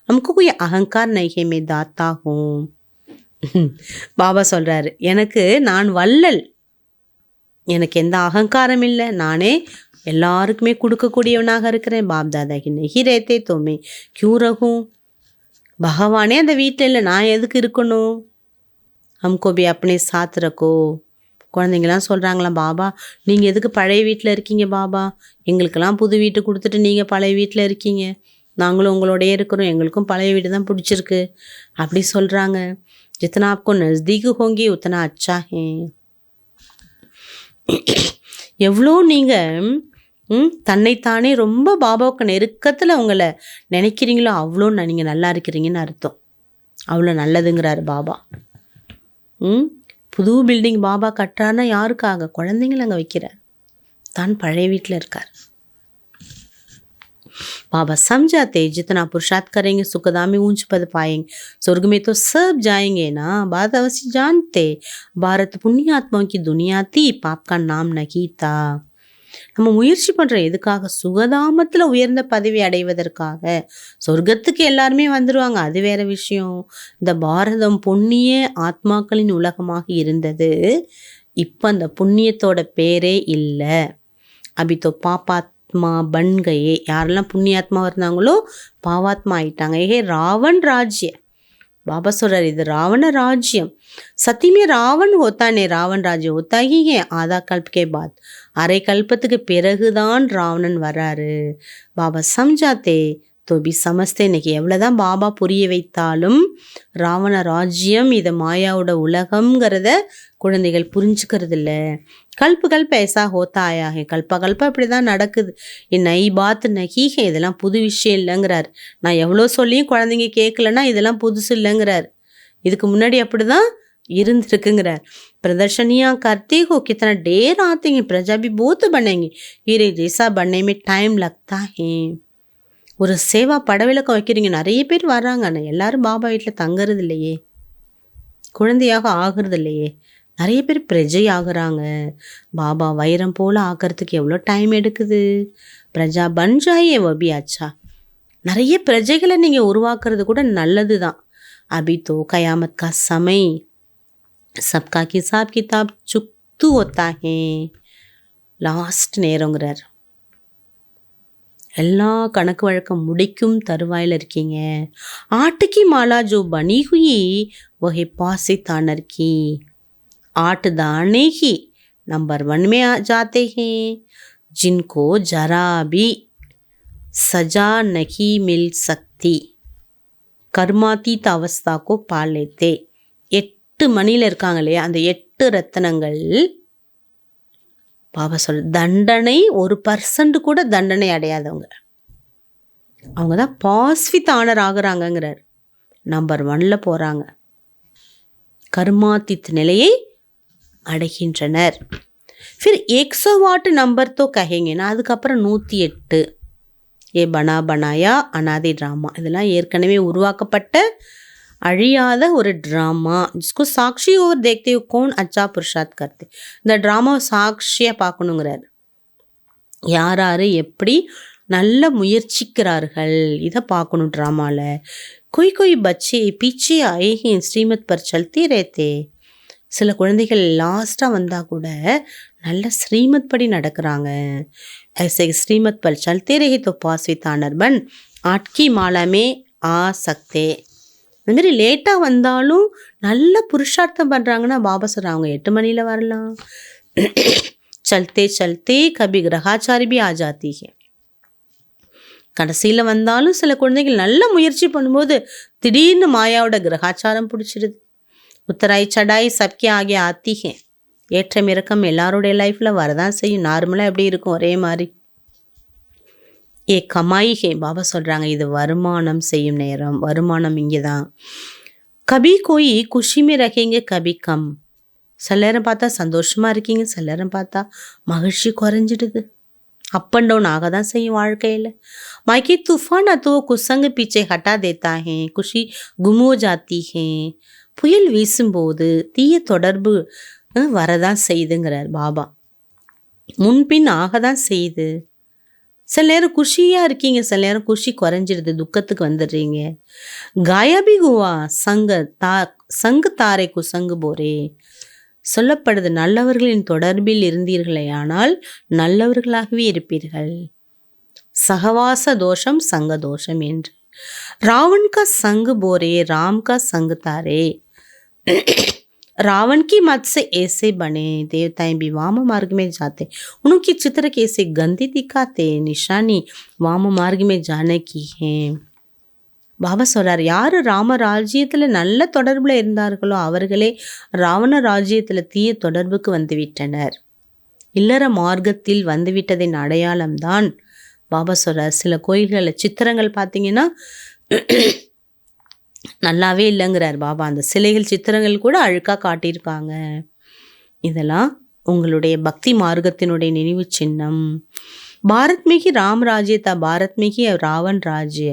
நமக்கு कोई अहंकार नहीं है मैं दाता हूँ. பாபா சொல்கிறாரு, எனக்கு நான் வள்ளல், எனக்கு எந்த அகங்காரம் இல்லை, நானே எல்லாருக்குமே கொடுக்கக்கூடியவனாக இருக்கிறேன். பாப் தாதா கி நஹி ரேத்தே தோ மே கியூ ரஹூ. பகவானே அந்த வீட்டில் இல்லை, நான் எதுக்கு இருக்கணும்? ஹம்கோ பி அப்னே சாத் ரக்கோ. குழந்தைங்களாம் சொல்கிறாங்களாம், பாபா நீங்கள் எதுக்கு பழைய வீட்டில் இருக்கீங்க பாபா? எங்களுக்கெல்லாம் புது வீட்டு கொடுத்துட்டு நீங்கள் பழைய வீட்டில் இருக்கீங்க. நாங்களும் உங்களோடயே இருக்கிறோம், எங்களுக்கும் பழைய வீடு தான் பிடிச்சிருக்கு அப்படி சொல்கிறாங்க. ஜித்தனா ஆப்கோ நஸ்தீக் ஹோங்கி உத்தனா அச்சா ஹே. எவ்வளோ நீங்கள் தன்னைத்தானே ரொம்ப பாபாவுக்கு நெருக்கத்தில் உங்களை நினைக்கிறீங்களோ அவ்வளோ நீங்கள் நல்லா இருக்கிறீங்கன்னு அர்த்தம். அவ்வளோ நல்லதுங்கிறாரு பாபா. புது பில்டிங் பாபா கட்டுறாருன்னா யாருக்காக? குழந்தைங்கள அங்கே வைக்கிறார். தான் பழைய வீட்டில் இருக்கார். बाबा समझाते जितना पुरुषार्थ करेंगे सुखदामी ऊंच पद पाएंगे, स्वर्ग में तो सब जाएंगे ना. बात अवश्य जानते, भारत पुण्यात्माओं की दुनिया थी, पाप का नाम नहीं था. நம்ம முயற்சி பண்ணுறோம் எதுக்காக? சுகதாமத்தில் உயர்ந்த பதவி அடைவதற்காக. சொர்க்கத்துக்கு எல்லாருமே வந்துடுவாங்க, அது வேற விஷயம். இந்த பாரதம் புண்ணிய ஆத்மாக்களின் உலகமாக இருந்தது. இப்போ அந்த புண்ணியத்தோட பேரே இல்லை. அபித்தோ பாப்பாத்மா பன் கயே. யாரெல்லாம் புண்ணியாத்மா இருந்தாங்களோ பாவாத்மா ஆயிட்டாங்க. ஏ ராவன் ராஜ்ய. बाबा சொல்றார், இது ராவண ராஜ்யம். सती में रावण होता नहीं, रावण राज्य होता ही है आधा कल्प के बाद. அரை கல்பத்துக்கு பிறகுதான் ராவணன் வராரு. பாபா சம்ஜாத்தே तो भी समझते नहीं. எவ்வளோதான் பாபா புரிய வைத்தாலும் ராவண ராஜ்யம் இது மாயாவோட உலகம்ங்கிறத குழந்தைகள் புரிஞ்சுக்கிறது இல்லை. கல்ப கல்ப ऐसा होता आया है. கல்ப கல்ப இப்படி தான் நடக்குது. நை பாத் நகி ஹே. இதெல்லாம் புது விஷயம் இல்லைங்கிறார். நான் எவ்வளோ சொல்லியும் குழந்தைங்க கேட்கலன்னா இதெல்லாம் புதுசு இல்லைங்கிறார். இதுக்கு முன்னாடி அப்படி தான் இருந்திருக்குங்கிறார். प्रदर्शनियाँ करते हो, कितना ढेर आते हैं, प्रजा भी बहुत बनेंगे, हीरे जैसा बनने में टाइम लगता है. ஒரு சேவா படவிளக்கம் வைக்கிறீங்க, நிறைய பேர் வர்றாங்க, ஆனால் எல்லாரும் பாபா வீட்டில் தங்குறது இல்லையே, குழந்தையாக ஆகிறது இல்லையே. நிறைய பேர் பிரஜை ஆகுறாங்க. பாபா வைரம் போல் ஆக்கிறதுக்கு எவ்வளோ டைம் எடுக்குது. பிரஜா பஞ்சாயே வபி ஆச்சா. நிறைய பிரஜைகளை நீங்கள் உருவாக்குறது கூட நல்லது தான். அபி தோ கயாமத் கா சமை சப்கா கிசாப் கிதாப் சுக்து होता है. லாஸ்ட் நேரங்கிறார். எல்லா கணக்கு வழக்கம் முடிக்கும் தருவாயில் இருக்கீங்க. ஆட்டுக்கு மாலா ஜோ பனி हुई वही पासे तानर की. आठ दाने ही नंबर 1 में आ जाते हैं. जिनको जरा भी सजा नहीं मिल सकती கர்மாத்தீத் அவஸ்தா கோ பாலேத்தே. 8 மணியில் இருக்காங்க இல்லையா, அந்த 8 ரத்தனங்கள் பாபா சொல் தண்டனை 1% கூட தண்டனை அடையாதவங்க, அவங்க தான் பாஸ்வித் ஆனர் ஆகுறாங்கங்கிறார். நம்பர் 1ல போகிறாங்க, கர்மாத்தீத் நிலையை அடைகின்றனர். फिर 108 நம்பர் தோ கஹேங்கன்னா, அதுக்கப்புறம் 108 ஏ பனா பனாயா அனாதி ட்ராமா. இதெல்லாம் ஏற்கனவே உருவாக்கப்பட்ட அழியாத ஒரு ட்ராமா. ஜிஸ்கோ சாட்சி ஓவர் தேக்தே கோன் அச்சா புருஷாத் கர்த்தே. இந்த ட்ராமாவை சாட்சியாக பார்க்கணுங்கிறார். யார் யார் எப்படி நல்ல முயற்சிக்கிறார்கள் இதை பார்க்கணும் ட்ராமாவில். கொய் கொய் பச்சே பீச்சே ஆயே ஸ்ரீமத் பர் சல்தே ரேத்தே. சில குழந்தைகள் லாஸ்ட்டாக வந்தால் கூட நல்ல ஸ்ரீமத் படி நடக்கிறாங்க. ऐसे श्रीमत पर चलते रहे तो पासवित आनर बन 8 की माला में आ सकते. இந்தமாரி லேட்டாக வந்தாலும் நல்ல புருஷார்த்தம் பண்ணுறாங்கன்னா பாபா சொல்கிறாங்க அவங்க 8 மணியில் வரலாம். சல்தே சல்தே கபி கிரகாச்சாரி பி ஆ ஜாத்தி ஹே. கடைசியில் வந்தாலும் சில குழந்தைகள் நல்ல முயற்சி பண்ணும்போது திடீர்னு மாயாவோட கிரகாச்சாரம் பிடிச்சிடுது. உத்தராய் சடாய் சப்கே ஆகே ஆத்தி ஹே. ஏற்றம் இறக்கம் எல்லாருடைய லைஃப்பில் வரதான் செய்யும். நார்மலாக எப்படி இருக்கும் ஒரே மாதிரி. ஏ கமாய் ஹே பாபா சொல்கிறாங்க இது வருமானம் செய்யும் நேரம். வருமானம் இங்கே தான். கபி கோயி குஷிமே ரகேங்க கபி கம். சில நேரம் பார்த்தா சந்தோஷமாக இருக்கீங்க, சில நேரம் பார்த்தா மகிழ்ச்சி குறைஞ்சிடுது. அப் அண்ட் டவுன் ஆக தான் செய்யும் வாழ்க்கையில். மாய்க்கி தூஃபான் அதோ குசங்கு பீச்சை ஹட்டா தேத்தா ஹே குஷி குமோ ஜாத்தி ஹே. புயல் வீசும்போது தீய தொடர்பு வரதான் செய்யுதுங்கிறார் பாபா. முன்பின் ஆக தான் செய்யுது. சில நேரம் குஷியாக இருக்கீங்க, சில நேரம் குஷி குறைஞ்சிடுது, துக்கத்துக்கு வந்துடுறீங்க. காயாபி குவா சங்கு தாரை குசங்கு போரே. சொல்லப்படுது நல்லவர்களின் தொடர்பில் இருந்தீர்களே ஆனால் நல்லவர்களாகவே இருப்பீர்கள். சகவாச தோஷம் சங்க தோஷம் என்று. ராவன் கா சங்கு போரே ராம் கா சங்கு தாரே. रावण की मत से ऐसे बने देवताएं भी वाम मार्ग में जाते. उनकी चित्र कैसे गंदी दिखाते. निशानी वाम मार्ग में जाने की है. பாபா சொல்கிறார் யார் ராம ராஜ்யத்தில் நல்ல தொடர்பில் இருந்தார்களோ அவர்களே ராவண ராஜ்யத்தில் தீய தொடர்புக்கு வந்துவிட்டனர். இல்லற மார்க்கத்தில் வந்துவிட்டதின் அடையாளம்தான் பாபா சொல்கிறார். சில கோயில்களில் சித்திரங்கள் பார்த்தீங்கன்னா நல்லாவே இல்லைங்கிறார் பாபா. அந்த சிலைகள் சித்திரங்கள் கூட அழுக்காக காட்டியிருக்காங்க. இதெல்லாம் உங்களுடைய பக்தி மார்க்கத்தினுடைய நினைவு சின்னம். பாரத் மேகி ராம் ராஜ்யத்தா பாரத் மேகி ராவன் ராஜ்ய.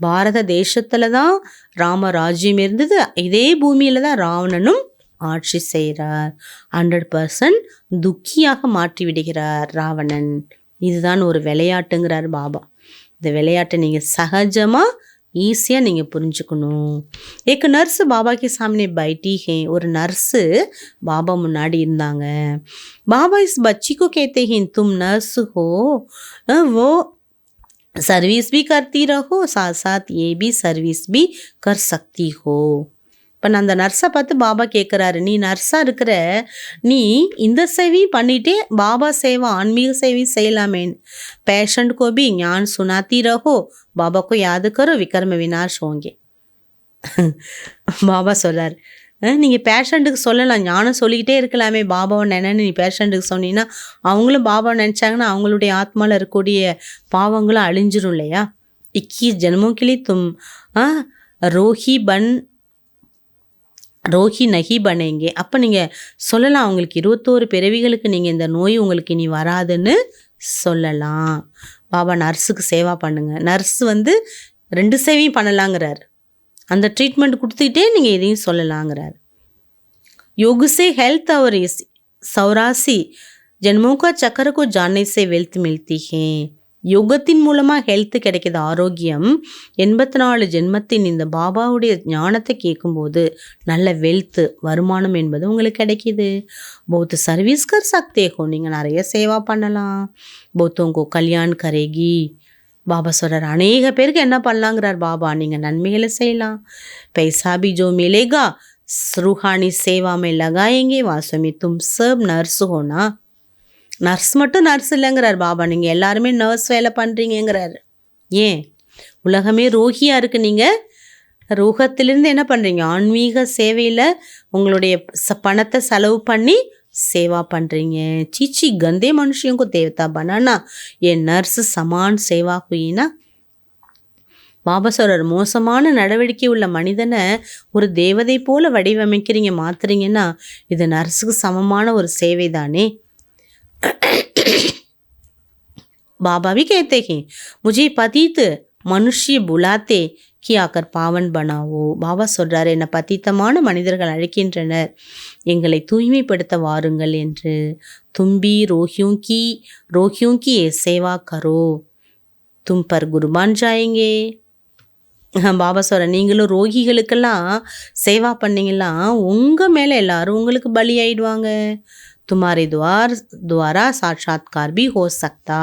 பாரத தேசத்தில் தான் ராம ராஜ்யம் இருந்தது. இதே பூமியில் தான் ராவணனும் ஆட்சி செய்கிறார். 100% துக்கியாக மாற்றி விடுகிறார் ராவணன். இதுதான் ஒரு விளையாட்டுங்கிறார் பாபா. இந்த விளையாட்டை நீங்கள் சகஜமாக ஈஸியாக நீங்கள் புரிஞ்சுக்கணும். ஏக்கு நர்ஸு பாபா கே சாமனே பைட்டி ஹே. ஒரு நர்ஸு பாபா முன்னாடி இருந்தாங்க. பாபா இஸ் பச்சி को कहते हैं तुम नर्स हो वो सर्विस भी करती रहो साथ साथ ये भी सर्विस भी कर सकती हो. இப்போ நான் அந்த நர்ஸை பார்த்து பாபா கேட்குறாரு, நீ நர்ஸாக இருக்கிற, நீ இந்த சேவையும் பண்ணிகிட்டே பாபா சேவை ஆன்மீக சேவையும் செய்யலாமேன்னு. பேஷண்ட் को भी ज्ञान सुनाती रहो बाबा को याद करो विक्रम विनाश होंगे. பாபா சொல்கிறார் நீங்கள் பேஷண்ட்டுக்கு சொல்லலாம், ஞானம் சொல்லிக்கிட்டே இருக்கலாமே. பாபாவை நினைன்னு நீ பேஷண்ட்டுக்கு சொன்னீங்கன்னா அவங்களும் பாபாவை நினச்சாங்கன்னா அவங்களுடைய ஆத்மாவில் இருக்கக்கூடிய பாவங்களும் அழிஞ்சிரும் இல்லையா. 21 ஜென்மோं के लिए तुम ரோஹி நகி பனேங்க. அப்போ நீங்கள் சொல்லலாம் அவங்களுக்கு 21 பிறவிகளுக்கு நீங்கள் இந்த நோய் உங்களுக்கு இனி வராதுன்னு சொல்லலாம். பாபா நர்ஸுக்கு சேவா பண்ணுங்க. நர்ஸ் 2 சேவையும் பண்ணலாங்கிறார். அந்த ட்ரீட்மெண்ட் கொடுத்துக்கிட்டே நீங்கள் இதையும் சொல்லலாங்கிறார். योग से हेल्थ और 84 जन्मों का चक्र को जानने से वेल्थ मिलती है. யோகத்தின் மூலமாக ஹெல்த்து கிடைக்கிது, ஆரோக்கியம். 84 ஜென்மத்தின் இந்த பாபாவுடைய ஞானத்தை கேட்கும்போது நல்ல வெல்த்து வருமானம் என்பது உங்களுக்கு கிடைக்கிது. பௌத்த சர்வீஸ் கர் சக்தே ஹோ. நீங்கள் நிறைய சேவா பண்ணலாம். பௌத்தோங்கோ கல்யாண் கரேகி. பாபா சொல்கிறார் அநேக பேருக்கு என்ன பண்ணலாங்கிறார் பாபா, நீங்கள் நன்மைகளை செய்யலாம். பைசா பி ஜோ மிலேகா रूहानी सेवा में लगाएंगे. वास्तव में तुम सब नर्स हो ना. நர்ஸ் மட்டும் நர்ஸ் இல்லைங்கிறார் பாபா, நீங்கள் எல்லாருமே நர்ஸ் வேலை பண்ணுறீங்கிறாரு. ஏன்? உலகமே ரோகியாக இருக்குது, நீங்கள் ரோகத்திலிருந்து என்ன பண்ணுறீங்க? ஆன்மீக சேவையில் உங்களுடைய பணத்தை செலவு பண்ணி सेवा பண்ணுறீங்க. चीची गंदे मनुष्यों को देवता बनाना ये नर्स समान सेवा हुई ना. பாபா சொல்றார், மோசமான நடவடிக்கை உள்ள மனிதனை ஒரு தேவதை போல வடிவமைக்கிறீங்க, மாத்துறீங்கன்னா இது நர்ஸுக்கு சமமான ஒரு சேவை தானே. बाबा भी कहते हैं मुझे पतित मनुष्य बुलाते कि आकर पावन बनाओ. பாபா சொல்றாரு, என்னை பத்தித்தமான மனிதர்கள் அழைக்கின்றனர், எங்களை தூய்மைப்படுத்த வாருங்கள் என்று. தும்பி ரோகியோं की ये सेवा करो तुम पर குர்பான் जाएंगे. பாபா சொல்ற, நீங்களும் ரோகிகளுக்கெல்லாம் சேவா பண்ணீங்கன்னா உங்கள் மேலே எல்லாரும் உங்களுக்கு பலி ஆயிடுவாங்க. तुम्हारे द्वारा साक्षात्कार भी हो सकता.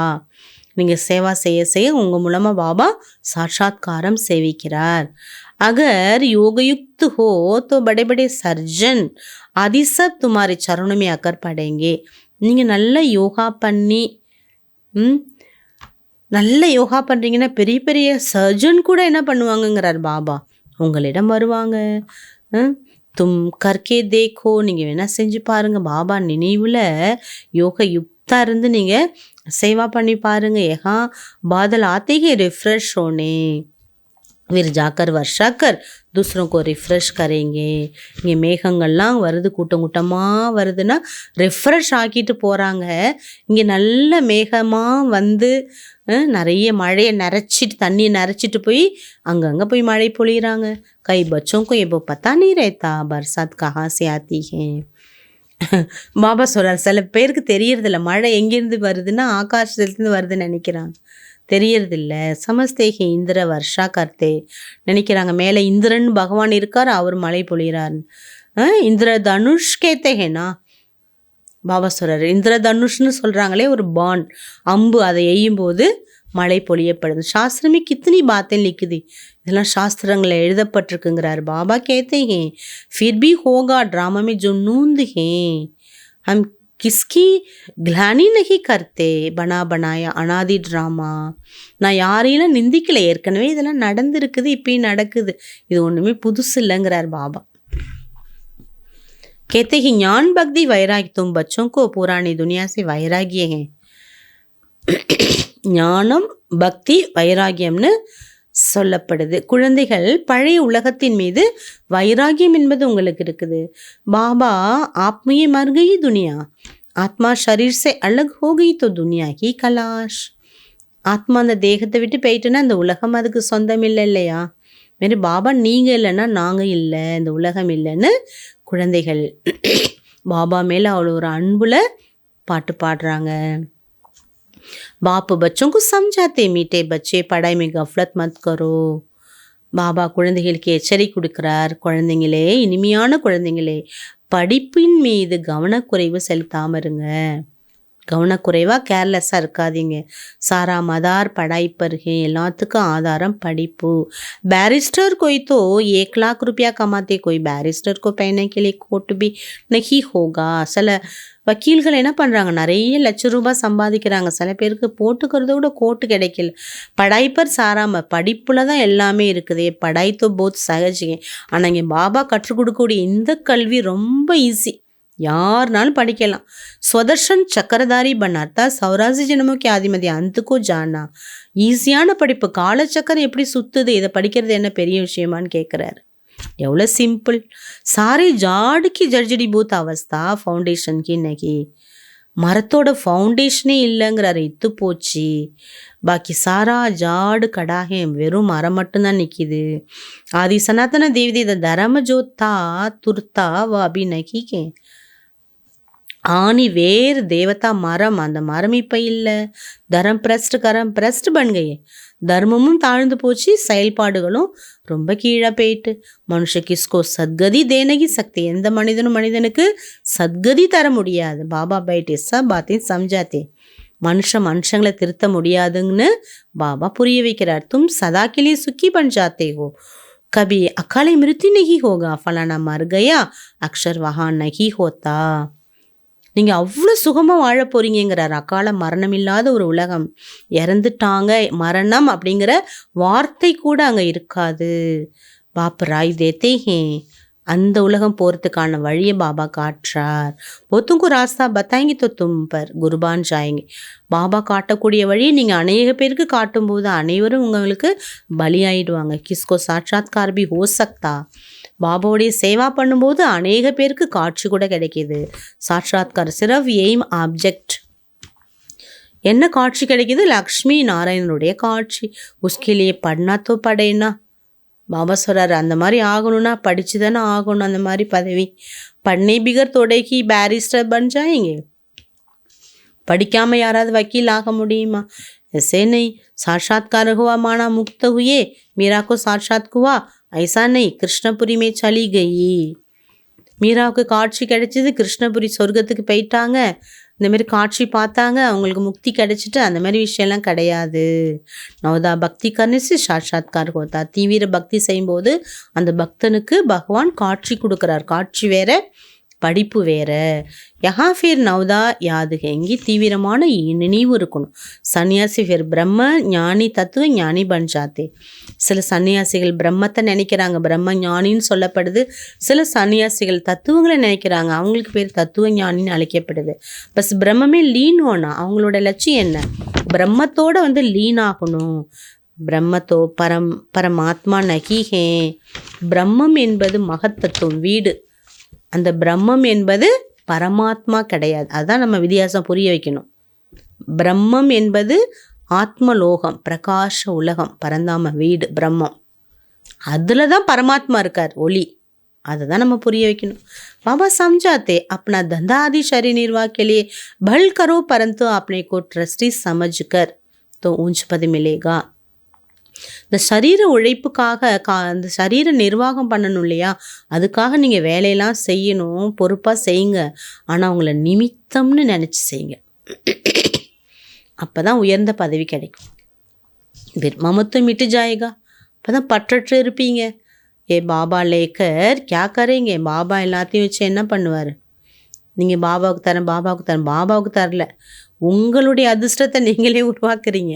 நீங்கள் சேவா செய்ய செய்ய உங்கள் மூலமாக பாபா சாட்சாத்காரம் சேவிக்கிறார். अगर योगयुक्त हो तो बड़े बड़े सर्जन आदि सब तुम्हारे चरणों में आकर पड़ेंगे. நீங்கள் நல்ல யோகா பண்ணி நல்ல யோகா பண்ணுறீங்கன்னா பெரிய பெரிய சர்ஜன் கூட என்ன பண்ணுவாங்கங்கிறார் பாபா, உங்களிடம் வருவாங்க. தும் கர்க்கே தேக்கோ, நீங்கள் வேணால் செஞ்சு பாருங்கள். பாபா நினைவில் யோக யுக்தாக இருந்து நீங்கள் सेवा பண்ணி பாருங்க. यहाँ बादल आते ही रिफ्रेश होने, फिर जाकर वर्षा कर दूसरों को रिफ्रेश करेंगे. இங்கே மேகங்கள்லாம் வருது, கூட்டம் கூட்டமாக வருதுன்னா ரிஃப்ரெஷ் ஆக்கிட்டு போகிறாங்க. இங்கே நல்ல மேகமாக வந்து நிறைய மழையை நிறச்சிட்டு, தண்ணியை நிறச்சிட்டு போய் அங்கங்கே போய் மழை பொழிகிறாங்க. கை बच्चों को ये वो पता नहीं रहता बरसात कहाँ से आती है. பாபா சொல்கிறார், சில பேருக்கு தெரியறதில்ல மழை எங்கேருந்து வருதுன்னா ஆகாசத்துலேருந்து வருதுன்னு நினைக்கிறாங்க, தெரியறதில்ல. சமஸ்தேகி இந்திர வர்ஷா கர்த்தே, நினைக்கிறாங்க மேலே இந்திரன் பகவான் இருக்கார், அவர் மழை பொழிகிறார். இந்திர தனுஷ் கேத்தேனா, பாபா சொல்கிறார், இந்திர தனுஷ்னு சொல்கிறாங்களே ஒரு பான், அம்பு, அதை எய்யும்போது மழை பொழியப்படுது. சாஸ்திரமே கித்தனி பாத்தேன் லிக்குது, இதெல்லாம் சாஸ்திரங்களில் எழுதப்பட்டிருக்குங்கிறார் பாபா. कहते हैं फिर भी होगा ड्रामा में जो नूंद हैं हम किसकी ग्लानी नहीं करते बना बनाया अनादि ड्रामा. நான் யாரையும் நிந்திக்கலை, ஏற்கனவே இதெல்லாம் நடந்துருக்குது, இப்பயும் நடக்குது, இது ஒன்றுமே புதுசு இல்லைங்கிறார் பாபா. कहते हैं ज्ञान भक्ति वैराग्य तुम बच्चों को पुरानी दुनिया से वैराग्य हैं. ஞானம் பக்தி வைராகியம்னு சொல்லப்படுது. குழந்தைகள், பழைய உலகத்தின் மீது வைராகியம் என்பது உங்களுக்கு இருக்குது. பாபா ஆத்மியே மர் கயி துனியா, ஆத்மா ஷரீர் से अलग हो गई तो दुनिया की कलाश. ஆத்மா அந்த தேகத்தை விட்டு போயிட்டுன்னா அந்த உலகம் அதுக்கு சொந்தம் இல்லை இல்லையா. மாரி பாபா நீங்கள் இல்லைன்னா நாங்கள் இல்லை, இந்த உலகம் இல்லைன்னு குழந்தைகள் பாபா மேலே அவ்வளோ ஒரு அன்புல பாட்டு பாடுறாங்க. बाप बच्चों को समझाते मीठे बच्चे पढ़ाई में गफलत मत करो. பாபா குழந்தைகளுக்கு எச்சரிக்கை கொடுக்கிறார், குழந்தைங்களே, இனிமையான குழந்தைங்களே, படிப்பின் மீது கவனக்குறைவு செலுத்தாமல் இருங்க. கவனக்குறைவாக கேர்லெஸ்ஸாக இருக்காதீங்க. சாரா மதார் படாய் பருகே, எல்லாத்துக்கும் ஆதாரம் படிப்பு. बैरिस्टर कोई तो 1 लाख रुपया कमाते, कोई बैरिस्टर को पहनने के लिए कोट भी नहीं होगा. சில வக்கீல்கள் என்ன பண்ணுறாங்க, நிறைய லட்ச ரூபாய் சம்பாதிக்கிறாங்க, சில பேருக்கு போட்டுக்கிறத விட கோட்டு கிடைக்கல. படாய்ப்பர் சாராம, படிப்பில் தான் எல்லாமே இருக்குது. படாய் தோ போத் சகஜிங்க. ஆனால் இங்கே பாபா கற்றுக் கொடுக்கக்கூடிய இந்த கல்வி ரொம்ப ஈஸி, யாருனாலும் படிக்கலாம். ஸ்வதர்ஷன் சக்கரதாரி பண்ணார்த்தா சௌராசி ஜனமுக்கு ஆதிமதி அந்துக்கோ ஜானா. ஈஸியான படிப்பு, காலச்சக்கரம் எப்படி சுற்றுது, இதை படிக்கிறது என்ன பெரிய விஷயமான்னு கேட்குறாரு. எவ்வளோ சிம்பிள். சாரி ஜாடுக்கு ஜர்ஜடி பூத் அவஸ்தா ஃபவுண்டேஷனுக்கு இன்னைக்கு மரத்தோட ஃபவுண்டேஷனே இல்லைங்கிறாரு, இத்து போச்சு. பாக்கி சாரா ஜாடு கடாகே, வெறும் மரம் மட்டும்தான் நிற்கிது. ஆதி சனாதன தேவதி இதை தரம ஜோத்தா துர்த்தா வ அபி நகிக்கே. ஆணி வேறு தேவதா மரம், அந்த மரம் இப்போ இல்லை. தரம் பிரஸ்ட் கரம் பிரஸ்ட் பண்கையே, தர்மமும் தாழ்ந்து போச்சு, செயல்பாடுகளும் ரொம்ப கீழே போயிட்டு. மனுஷ கிஸ்கோ சத்கதி தேனகி சக்தி, எந்த மனிதனும் மனிதனுக்கு சத்கதி தர முடியாது. பாபா பைட்டே சப் பாத்தையும் சம்ஜாத்தே, மனுஷங்களை திருத்த முடியாதுன்னு பாபா புரிய வைக்கிறார். தும் சதாக்கிலே சுக்கி பன் ஜாத்தே ஹோ, கபி அகாலை மிருத்தி நகி ஹோகா, ஃபலானா மர் கயா அக்ஷர் வஹான் நகி ஹோத்தா. நீங்கள் அவ்வளோ சுகமாக வாழ போகிறீங்கிறார். அக்கால மரணம் இல்லாத ஒரு உலகம். இறந்துட்டாங்க, மரணம் அப்படிங்கிற வார்த்தை கூட அங்கே இருக்காது. பாப் ராய் தேத்தே ஹே, அந்த உலகம் போகிறதுக்கான வழியை பாபா காட்டுறார். ஒத்துங்கு ராஸ்தா பத்தாங்கி तो तुम पर குர்பான் ஜாயங்க. பாபா காட்டக்கூடிய வழியை நீங்கள் அநேக பேருக்கு காட்டும்போது அனைவரும் உங்களுக்கு பலியாயிடுவாங்க. கிஸ்கோ சாட்சாத்கார் பி ஹோ சக்தா. பாபாவுடைய சேவா பண்ணும்போது அநேக பேருக்கு காட்சி கூட கிடைக்கிது. சாட்சாத்கார் சிறப் எய்ம் ஆப்ஜெக்ட். என்ன காட்சி கிடைக்கிது? லக்ஷ்மி நாராயணனுடைய காட்சி. உஸ்கிலேயே பட்னா தோ படேனா. பாபா சொல்கிறார், அந்த மாதிரி ஆகணும்னா படித்து தானே ஆகணும். அந்த மாதிரி பதவி பட்னே பிகர் தோடைக்கு பேரிஸ்டர் பன் ஜாயேங்கே. படிக்காமல் யாராவது வக்கீல் ஆக முடியுமா? ऐसे नहीं, साक्षात्कार हुआ माना मुक्त हुए, मीरा को साक्षात हुआ ऐसा नहीं, கிருஷ்ணபுரி में चली गई. மீராவுக்கு காட்சி கிடைச்சிது, கிருஷ்ணபுரி சொர்க்கத்துக்கு போயிட்டாங்க, இந்த மாதிரி காட்சி பார்த்தாங்க, அவங்களுக்கு முக்தி கிடைச்சிட்டு, அந்த மாதிரி விஷயம்லாம் கிடையாது. நவதா பக்தி கர்னிச்சு சாட்சாத்கார் ஹோத்தா. தீவிர பக்தி செய்யும்போது அந்த பக்தனுக்கு பகவான் காட்சி கொடுக்குறார். காட்சி வேற, படிப்பு வேற. யஹா ஃபிர் நவதா யாதுகேங்கி, தீவிரமான நினைவு இருக்கணும். சன்னியாசி ஃபிர் பிரம்ம ஞானி தத்துவ ஞானி பன் ஜாத்தே. சில சன்னியாசிகள் பிரம்மத்தை நினைக்கிறாங்க, பிரம்ம ஞானின்னு சொல்லப்படுது. சில சன்னியாசிகள் தத்துவங்களை நினைக்கிறாங்க, அவங்களுக்கு பேர் தத்துவ ஞானின்னு அழைக்கப்படுது. பஸ் பிரம்மமே லீன் ஹோனா, அவங்களோட லட்சியம் என்ன? பிரம்மத்தோடு லீன் ஆகணும். பிரம்மத்தோ பரமாத்மா நகி ஹே. பிரம்மம் என்பது மகத்தத்துவம், வீடு. அந்த பிரம்மம் என்பது பரமாத்மா கிடையாது. அதுதான் நம்ம வித்தியாசம் புரிய வைக்கணும். பிரம்மம் என்பது ஆத்மலோகம், பிரகாஷ உலகம், பரந்தாம வீடு பிரம்மம். அதில் தான் பரமாத்மா இருக்கார், ஒளி. அதை தான் நம்ம புரிய வைக்கணும். बाबा समझाते अपना धंधा आदि शरीर निर्वाह के लिए भल करो, परंतु अपने को ट्रस्टी समझ कर तो ऊंच पद मिलेगा. இந்த சரீர உழைப்புக்காக அந்த சரீர நிர்வாகம் பண்ணணும் இல்லையா, அதுக்காக நீங்கள் வேலையெல்லாம் செய்யணும், பொறுப்பாக செய்யுங்க. ஆனால் உங்களை நிமித்தம்னு நினச்சி செய்யுங்க. அப்போ தான் உயர்ந்த பதவி கிடைக்கும். மமத்துவம் மிட்டு ஜாயேகா, அப்போ தான் பற்றற்று இருப்பீங்க. ஏ பாபா லேக்கர் கியா கரேங்க. பாபா எல்லாத்தையும் வச்சு என்ன பண்ணுவார்? நீங்கள் பாபாவுக்கு தரேன், பாபாவுக்கு தரேன், பாபாவுக்கு தரல, உங்களுடைய அதிர்ஷ்டத்தை நீங்களே உருவாக்குறீங்க.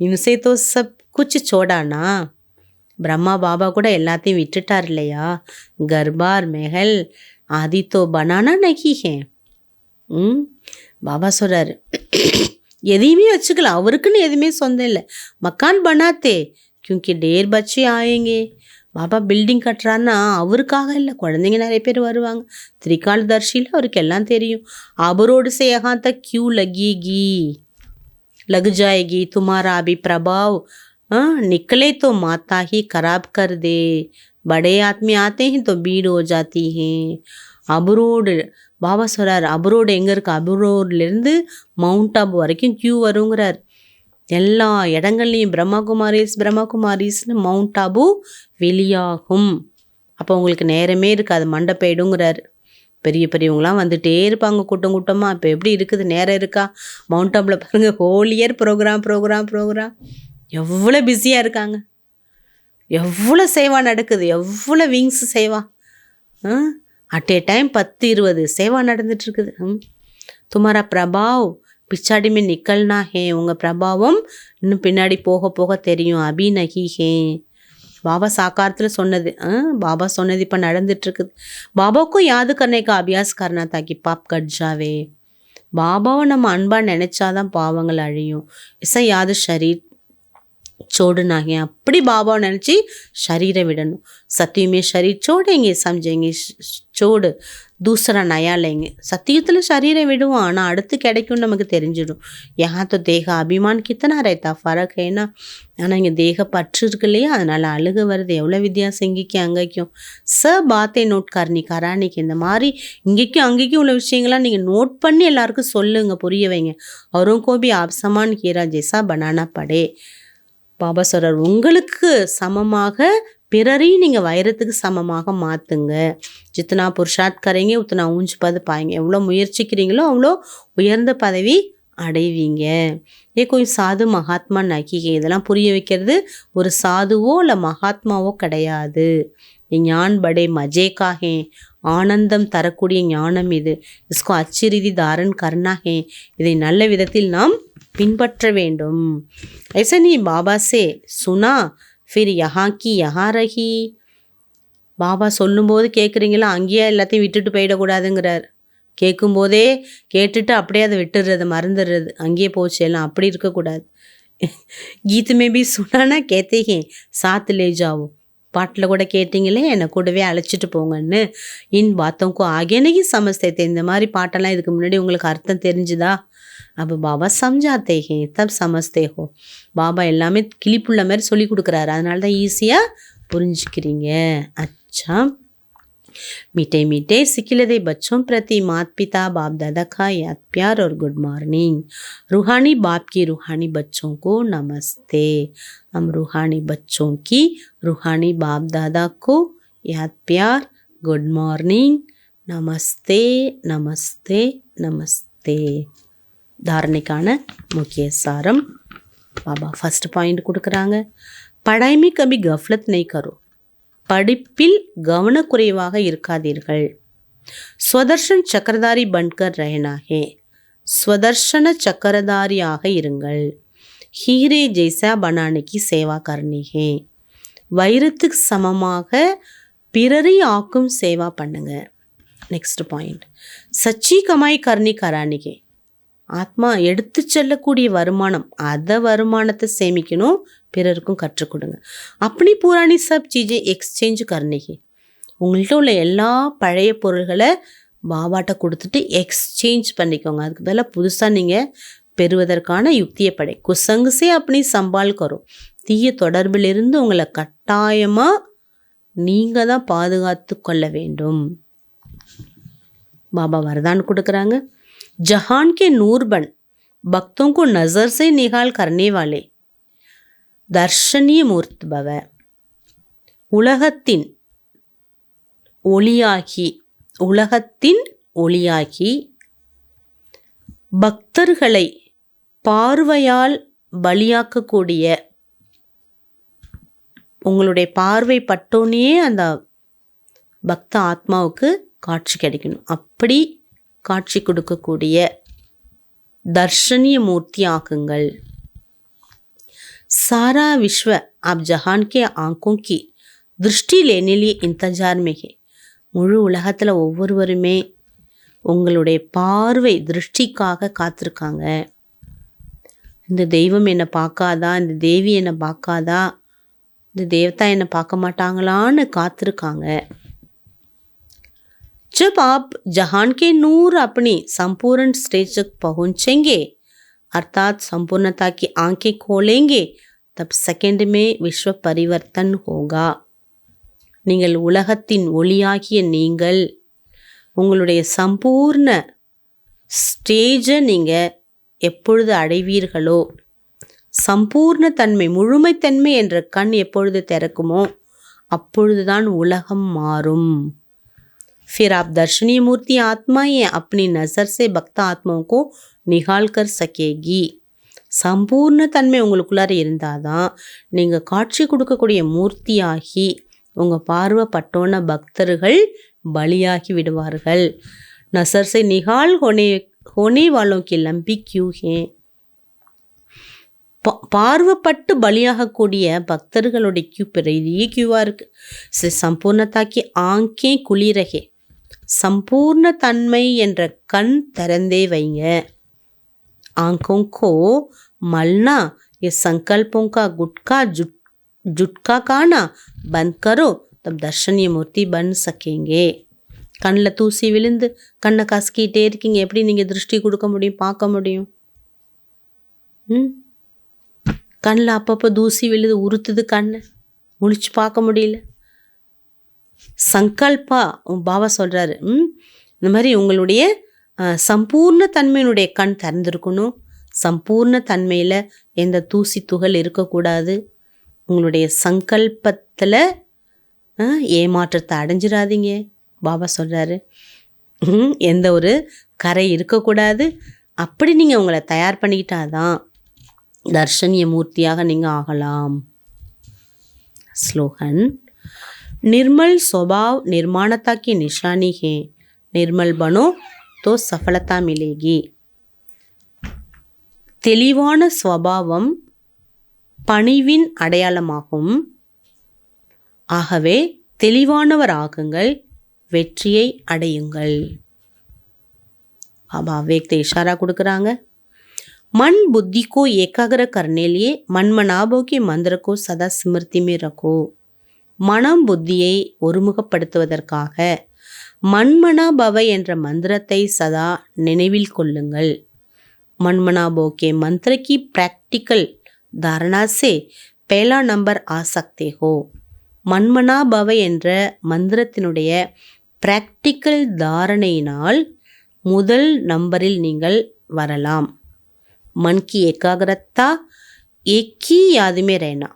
இன்சே தோ சப் குச்சி சோடானா. பிரம்மா பாபா கூட எல்லாத்தையும் விட்டுட்டார் இல்லையா. கர்பார் மெஹல் ஆதி தோ பனானா நகி ஹே. பாபா சொல்கிறாரு, எதையுமே வச்சுக்கலாம், அவருக்குன்னு எதுவுமே சொந்தம் இல்லை. மக்கான் பனாத்தே கியூங்கி டேர் பச்சே ஆயேங்கே. பாபா பில்டிங் கட்டுறாருன்னா அவருக்காக இல்லை, குழந்தைங்க நிறைய பேர் வருவாங்க. திரிகால் தர்ஷியில் அவருக்கு எல்லாம் தெரியும். அவரோடு से यहाँ तक क्यों लगेगी, लग जाएगी, तुम्हारा अभी प्रभाव निकले तो माता ही खराब कर दे, बड़े आदमी आते हैं तो भीड़ हो जाती है. அபுரோடு பாபா சொல்கிறார், அபுரோடு எங்கே இருக்குது? அபுரோட்லேருந்து மவுண்ட் ஆபு வரைக்கும் கியூ வருங்கிறார். எல்லா இடங்கள்லையும் பிரம்மகுமாரிஸ்னு மவுண்ட் ஆபு வெளியாகும். அப்போ உங்களுக்கு நேரமே இருக்காது, மண்டை போயிடுங்கிறாரு. பெரிய பெரியவங்களாம் வந்துகிட்டே இருப்பாங்க கூட்டம் கூட்டமாக. இப்போ எப்படி இருக்குது, நேரம் இருக்கா? மவுண்ட் ஆபில் பாருங்கள், ஹோல் இயர் ப்ரோக்ராம் எவ்வளோ பிஸியாக இருக்காங்க, எவ்வளோ சேவா நடக்குது, எவ்வளோ விங்ஸ் சேவா. அட் ஏ டைம் 10-20 சேவா நடந்துட்டுருக்குது. துமாரா பிரபாவ் பிச்சாடிமே நிக்கல்னா ஹே. உங்கள் பிரபாவம் இன்னும் பின்னாடி போக போக தெரியும். அபி நகி ஹே. பாபா சாக்காரத்தில் சொன்னது, பாபா சொன்னது இப்போ நடந்துட்டுருக்குது. பாபாவுக்கும் யாது கர்னேக்கா அபியாஸ் கர்னா தாக்கி பாப் கட் ஜாவே. பாபாவை நம்ம அன்பாக நினச்சாதான் பாவங்கள் அழியும். இசை யாது ஷரீர் छोड़ना அப்படி பாபாவை நினச்சி ஷரீரை விடணும். சத்தியமே ஷரீர் சோடேங்க, சம்ஜேங்க சோடு தூசரா நயா லேங்க. சத்தியத்தில் ஷரீரை விடுவோம், ஆனால் அடுத்து கிடைக்கும்னு நமக்கு தெரிஞ்சிடும். யஹா தோ தேக அபிமான் கித்தனா ரேத்தா ஃபரக் ஏன்னா. ஆனால் இங்கே தேக பற்று இருக்கு இல்லையா, அதனால் அழுக வருது. எவ்வளோ வித்தியாசம் இங்கேக்கும் அங்கேக்கும். பாத்தை நோட் கர்னி கரானிக்கு. இந்த மாதிரி இங்கேக்கும் அங்கேக்கும் உள்ள விஷயங்கள்லாம் நீங்கள் நோட் பண்ணி எல்லாருக்கும் சொல்லுங்க, புரிய வைங்க. அவரும் கோபி ஆப்சமான் கீரா ஜெசா பனானா படே. பாபா சொல்கிறார், உங்களுக்கு சமமாக பிறரையும் நீங்கள் வைரத்துக்கு சமமாக மாற்றுங்க. ஜித்தனா புருஷாத் கரைங்க உத்தனா ஊஞ்சு பது பாய்ங்க. எவ்வளோ முயற்சிக்கிறீங்களோ அவ்வளோ உயர்ந்த பதவி அடைவீங்க. கொஞ்சம் சாது மகாத்மா நக்கிகை. இதெல்லாம் புரிய வைக்கிறது ஒரு சாதுவோ இல்லை மகாத்மாவோ கிடையாது. ये ज्ञान बड़े मजे का है, ஆனந்தம் தரக்கூடிய ஞானம் இது. इसको अच्छी रीति धारण करना है, இதை நல்ல விதத்தில் நாம் பின்பற்ற வேண்டும். ऐसा नहीं बाबा से सुना फिर यहाँ की यहाँ रही. பாபா சொல்லும்போது கேட்குறீங்களா, அங்கேயே எல்லாத்தையும் விட்டுட்டு போயிடக்கூடாதுங்கிறார். கேட்கும்போதே கேட்டுட்டு அப்படியே அதை விட்டுடுறது, மறந்துடுறது, அங்கேயே போச்சு எல்லாம், அப்படி இருக்கக்கூடாது. கீத் மே பி சுனானா கேத்தே ஹே சாத் லே ஜாவோ, பாட்டில் கூட கேட்டிங்களே என்னை கூடவே அழைச்சிட்டு போங்கன்னு. இன் பாத்தோம்க்கோ ஆகே நகி சமஸ்தே தே, இந்த மாதிரி பாட்டெல்லாம் இதுக்கு முன்னாடி உங்களுக்கு அர்த்தம் தெரிஞ்சுதா? அப்போ பாபா சம்ஜாத்தே ஹே தப் சமஸ்தே ஹோ. பாபா எல்லாமே கிளிப்புள்ள மாதிரி சொல்லி கொடுக்குறாரு, அதனால தான் ஈஸியாக புரிஞ்சுக்கிறீங்க. अच्छा, मीठे मीठे सिखिलदे बच्चों प्रति माता पिता बाप दादा का याद प्यार और गुड मॉर्निंग. रूहानी बाप की रूहानी बच्चों को नमस्ते. हम रूहानी बच्चों की रूहानी बाप दादा को याद प्यार, गुड मॉर्निंग, नमस्ते नमस्ते नमस्ते. धारणेकाன मुख्य सारम बाबा फर्स्ट पॉइंट கொடுக்குறாங்க. पढ़ाई में कभी गफलत नहीं करो, படிப்பில் கவனக்குறைவாக இருக்காதீர்கள். ஸ்வதர்ஷன் சக்கரதாரி பன்கர் ரஹனா ஹே, ஸ்வதர்ஷன சக்கரதாரியாக இருங்கள். ஹீரே ஜெய்சா பனானைக்கு சேவா கர்னி ஹே, வைரத்துக்கு சமமாக பிறரை ஆக்கும் சேவா பண்ணுங்க. நெக்ஸ்ட் பாயிண்ட், சச்சி கமாய் கர்னி கரானிகே, ஆத்மா எடுத்து செல்லக்கூடிய வருமானம், அதை வருமானத்தை சேமிக்கணும், பிறருக்கும் கற்றுக் கொடுங்க. அப்படி புராணி சப் சீஜை எக்ஸ்சேஞ்ச் கர்னிகி, உங்கள்கிட்ட உள்ள எல்லா பழைய பொருள்களை பாபாட்ட கொடுத்துட்டு எக்ஸ்சேஞ்ச் பண்ணிக்கோங்க. அதுக்கு பதிலாக புதுசாக நீங்கள் பெறுவதற்கான யுக்தியை படை. குசங்குசே அப்படி சம்பால் கரும், தீய தொடர்பிலிருந்து உங்களை கட்டாயமாக நீங்கள் தான் பாதுகாத்து கொள்ள வேண்டும். பாபா வரதான் கொடுக்குறாங்க. जहान के नूर बन भक्तों को नज़र से निहाल करने वाले दर्शनीय मूर्त भव. உலகத்தின் ஒளியாகி பக்தர்களை பார்வையால் பலியாக்கக்கூடிய, உங்களுடைய பார்வை பட்டோனே அந்த பக்த ஆத்மாவுக்கு காட்சி கிடைக்கணும், அப்படி காட்சி கொடுக்கக்கூடிய தர்ஷனிய மூர்த்தி ஆக்குங்கள். सारा विश्व आप जहान के आंखों की दृष्टि लेने लिए इंतजार में है. முழு உலகத்தில் ஒவ்வொருவருமே உங்களுடைய பார்வை திருஷ்டிக்காக காத்திருக்காங்க. இந்த தெய்வம் என்னை பார்க்காதா, இந்த தேவி என்னை பார்க்காதா, இந்த தேவதா என்னை பார்க்க மாட்டாங்களான்னு காத்திருக்காங்க. जब आप जहान के नूर अपनी संपूर्ण स्टेज तक पहुँचेंगे, अर्थात संपूर्णता की आंखें खोलेंगे, तब सेकंड में विश्व परिवर्तन होगा. நீங்கள் உலகத்தின் ஒளியாகிய நீங்கள் உங்களுடைய சம்பூர்ண ஸ்டேஜை நீங்கள் எப்பொழுது அடைவீர்களோ, சம்பூர்ண தன்மை முழுமைத்தன்மை என்ற கண் எப்பொழுது திறக்குமோ அப்பொழுதுதான் உலகம் மாறும். फिर आप दर्शनीय मूर्ति आत्माएं अपनी नज़र से भक्त आत्माओं को निहाल कर सकेगी. சம்பூர்ண தன்மை உங்களுக்குள்ளார இருந்தால் தான் நீங்கள் காட்சி கொடுக்கக்கூடிய மூர்த்தியாகி உங்கள் பார்வை பட்டோன பக்தர்கள் பலியாகி விடுவார்கள். नज़र से निहाल होने वालों की लंबी क्यू है. பார்வைப்பட்டு பலியாகக்கூடிய பக்தர்களுடைய கியூ பெரிய கியூவாக இருக்குது. சம்பூர்ணத்தாக்கி ஆங்கே குளிரகே, சம்பூர்ண தன்மை என்ற கண் திறந்தே வைங்க. आंखों को मलना, ये संकल्पों का जुटका काना बंद करो, तब दर्शनीय मूर्ति बन सकेंगे. கண்ணில் தூசி விழுந்து கண்ணை கசக்கிட்டே இருக்கீங்க, எப்படி நீங்கள் திருஷ்டி கொடுக்க முடியும், பார்க்க முடியும்? கண்ணில் அப்பப்போ தூசி விழுது, உறுத்துது, கண்ணை முழிச்சு பார்க்க முடியல. சங்கல்பா பாபா சொல்கிறாரு, இந்த மாதிரி உங்களுடைய சம்பூர்ண தன்மையினுடைய கண் திறந்திருக்கணும். சம்பூர்ண தன்மையில் எந்த தூசி துகள் இருக்கக்கூடாது. உங்களுடைய சங்கல்பத்தில் ஏமாற்றத்தை அடைஞ்சிடாதீங்க. பாபா சொல்கிறாரு, எந்த ஒரு கரை இருக்கக்கூடாது. அப்படி நீங்கள் உங்களை தயார் பண்ணிக்கிட்டாதான் தர்ஷனிய மூர்த்தியாக நீங்கள் ஆகலாம். ஸ்லோகன், निर्मल स्वभाव निर्माणता की निशानी है. निर्मल बनो तो सफलता मिलेगी. தெளிவான ஸ்வபாவம் பணிவின் அடையாளமாகும். ஆகவே தெளிவானவர் ஆகுங்கள், வெற்றியை அடையுங்கள். பாபா வேக்த இஷாரா கொடுக்குறாங்க. मन बुद्धि को एकाग्र करने लिए मनमनाभों के मंत्र को सदा स्मृति में रखो. மனம் புத்தியை ஒருமுகப்படுத்துவதற்காக மன்மனாபவ என்ற மந்திரத்தை சதா நினைவில் கொள்ளுங்கள். मनमनाभव के मंत्र की प्रैक्टिकल धारणा से पहला नंबर आ सकते हो. மன்மனாபவ என்ற மந்திரத்தினுடைய பிராக்டிக்கல் தாரணையினால் முதல் நம்பரில் நீங்கள் வரலாம். मन की एकाग्रता एक ही याद में रहना.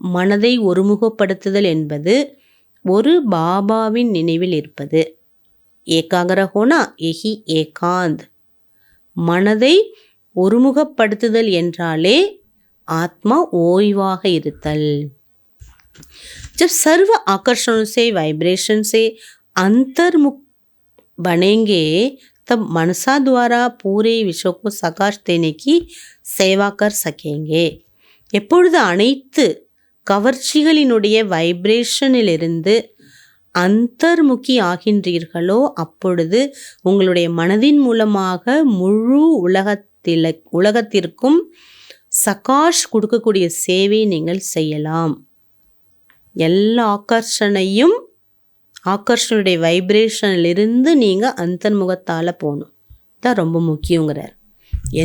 மனதை ஒருமுகப்படுத்துதல் என்பது ஒரு பாபாவின் நினைவில் இருப்பது. ஏகாகர ஹோனா எஹி ஏகாந்த். மனதை ஒருமுகப்படுத்துதல் என்றாலே ஆத்மா ஓய்வாக இருத்தல். जब सर्व आकर्षणों से वाइब्रेशन से अंतर्मुख बनेंगे तब मनसा द्वारा पूरे विश्व को सकाश देने की सेवा कर सकेंगे. எப்பொழுது அனைத்து கவர்ச்சிகளினுடைய வைப்ரேஷனிலிருந்து அந்தர்முகி ஆகின்றீர்களோ அப்பொழுது உங்களுடைய மனதின் மூலமாக முழு உலகத்திற்கும் சகாஷ் கொடுக்கக்கூடிய சேவை நீங்கள் செய்யலாம். எல்லா ஆகர்ஷணுடைய வைப்ரேஷனிலிருந்து நீங்கள் அந்தர்முகத்தால் போகணும். தான் ரொம்ப முக்கியங்கிறார்.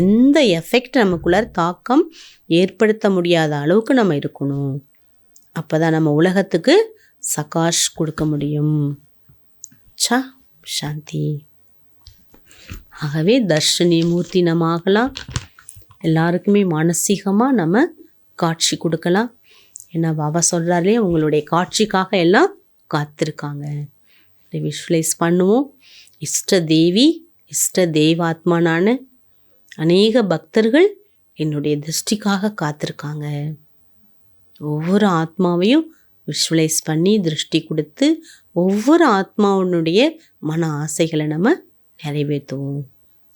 எந்த எஃபெக்ட் நமக்குள்ளார தாக்கம் ஏற்படுத்த முடியாத அளவுக்கு நம்ம இருக்கணும். அப்போ தான் நம்ம உலகத்துக்கு சகாஷ் கொடுக்க முடியும். சாந்தி. ஆகவே தர்ஷனி மூர்த்தி நம்ம ஆகலாம். எல்லாருக்குமே மானசீகமாக நம்ம காட்சி கொடுக்கலாம். ஏன்னா பாபா சொல்கிறாரே உங்களுடைய காட்சிக்காக எல்லாம் காத்திருக்காங்க. இதை விஷுவலைஸ் பண்ணுவோம். இஷ்ட தேவி இஷ்ட தெய்வாத்மானான அநேக பக்தர்கள் என்னுடைய திருஷ்டிக்காக காத்திருக்காங்க. ஒவ்வொரு ஆத்மாவையும் விஷுவலைஸ் பண்ணி திருஷ்டி கொடுத்து ஒவ்வொரு ஆத்மாவினுடைய மன ஆசைகளை நம்ம நிறைவேற்றுவோம்.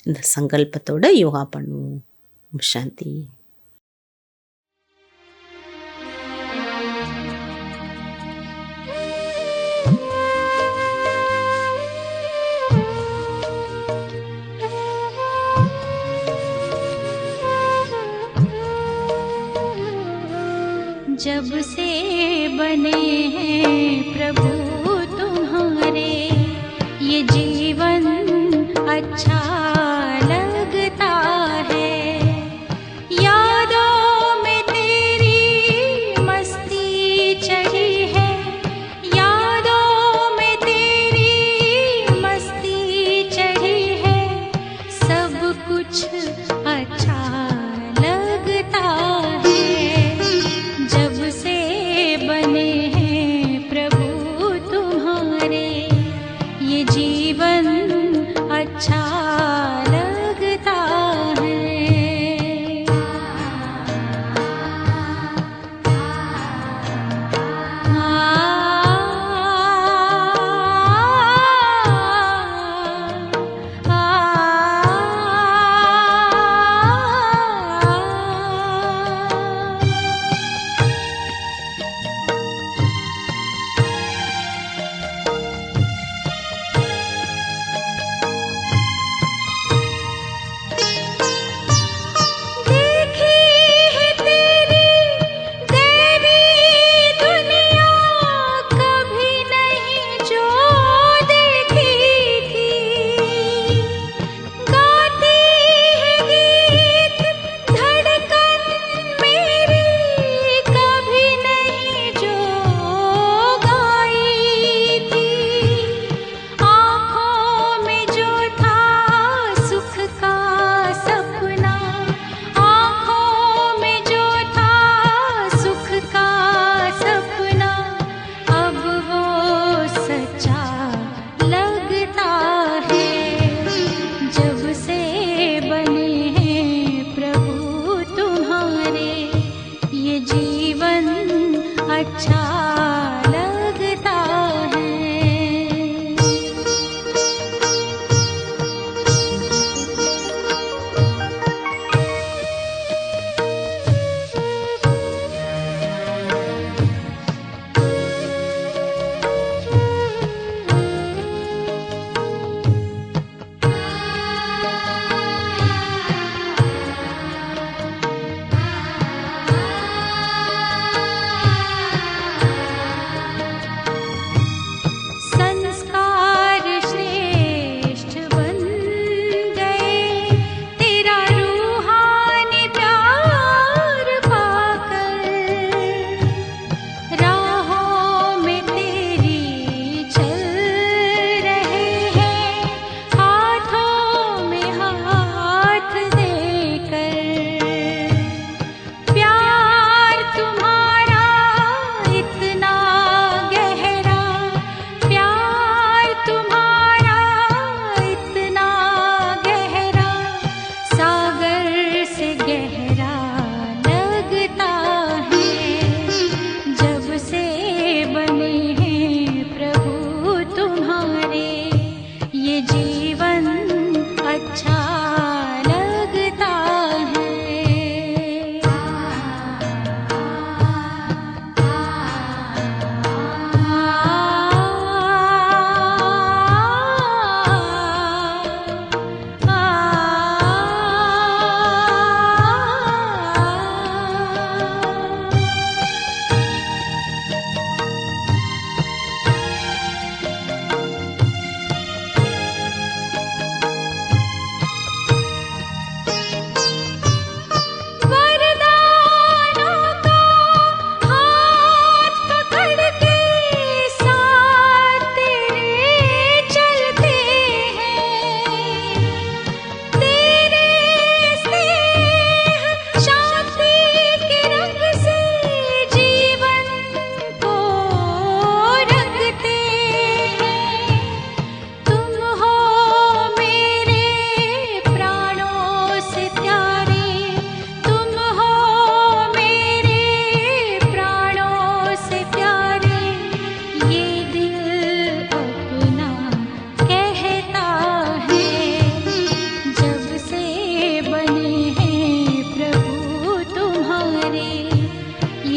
இந்த சங்கல்பத்தோட யோகா பண்ணுவோம். சாந்தி. जब से बने हैं प्रभु तुम्हारे ये जीवन अच्छा लगता है. यादों में तेरी मस्ती चढ़ी है. यादों में तेरी मस्ती चढ़ी है. सब कुछ अच्छा लगता है. जब से बने हैं प्रभु तुम्हारे ये जीवन अच्छा लगता है. जीवन अच्छा लगता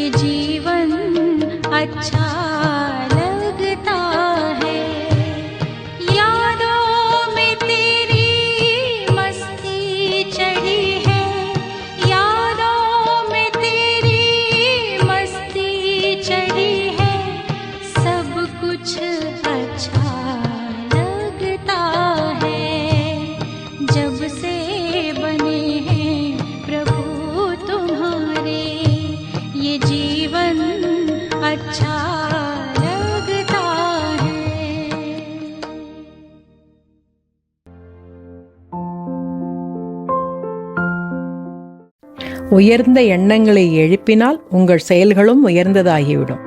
ये जीवन अच्छा लगता है। यादों में तेरी मस्ती चढ़ी है, यादों में तेरी मस्ती चढ़ी है, सब कुछ अच्छा लगता है। जब से बने हैं प्रभु तुम्हारे, ये जीवन अच्छा लगता है। உயர்ந்த எண்ணங்களை எழுப்பினால் உங்கள் செயல்களும் உயர்ந்ததாகிவிடும்.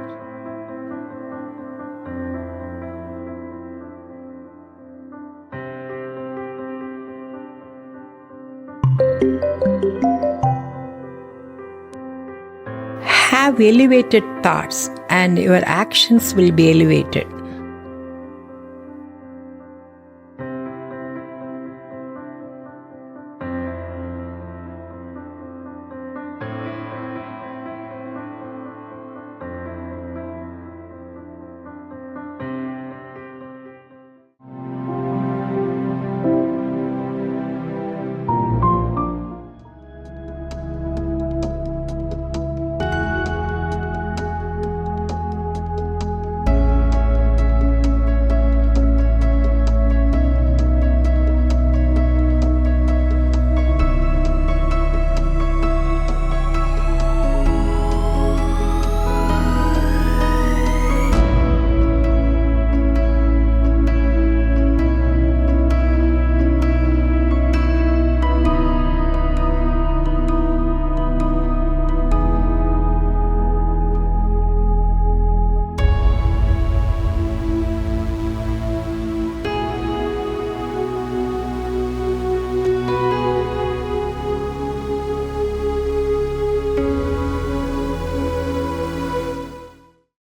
Have elevated thoughts and your actions will be elevated.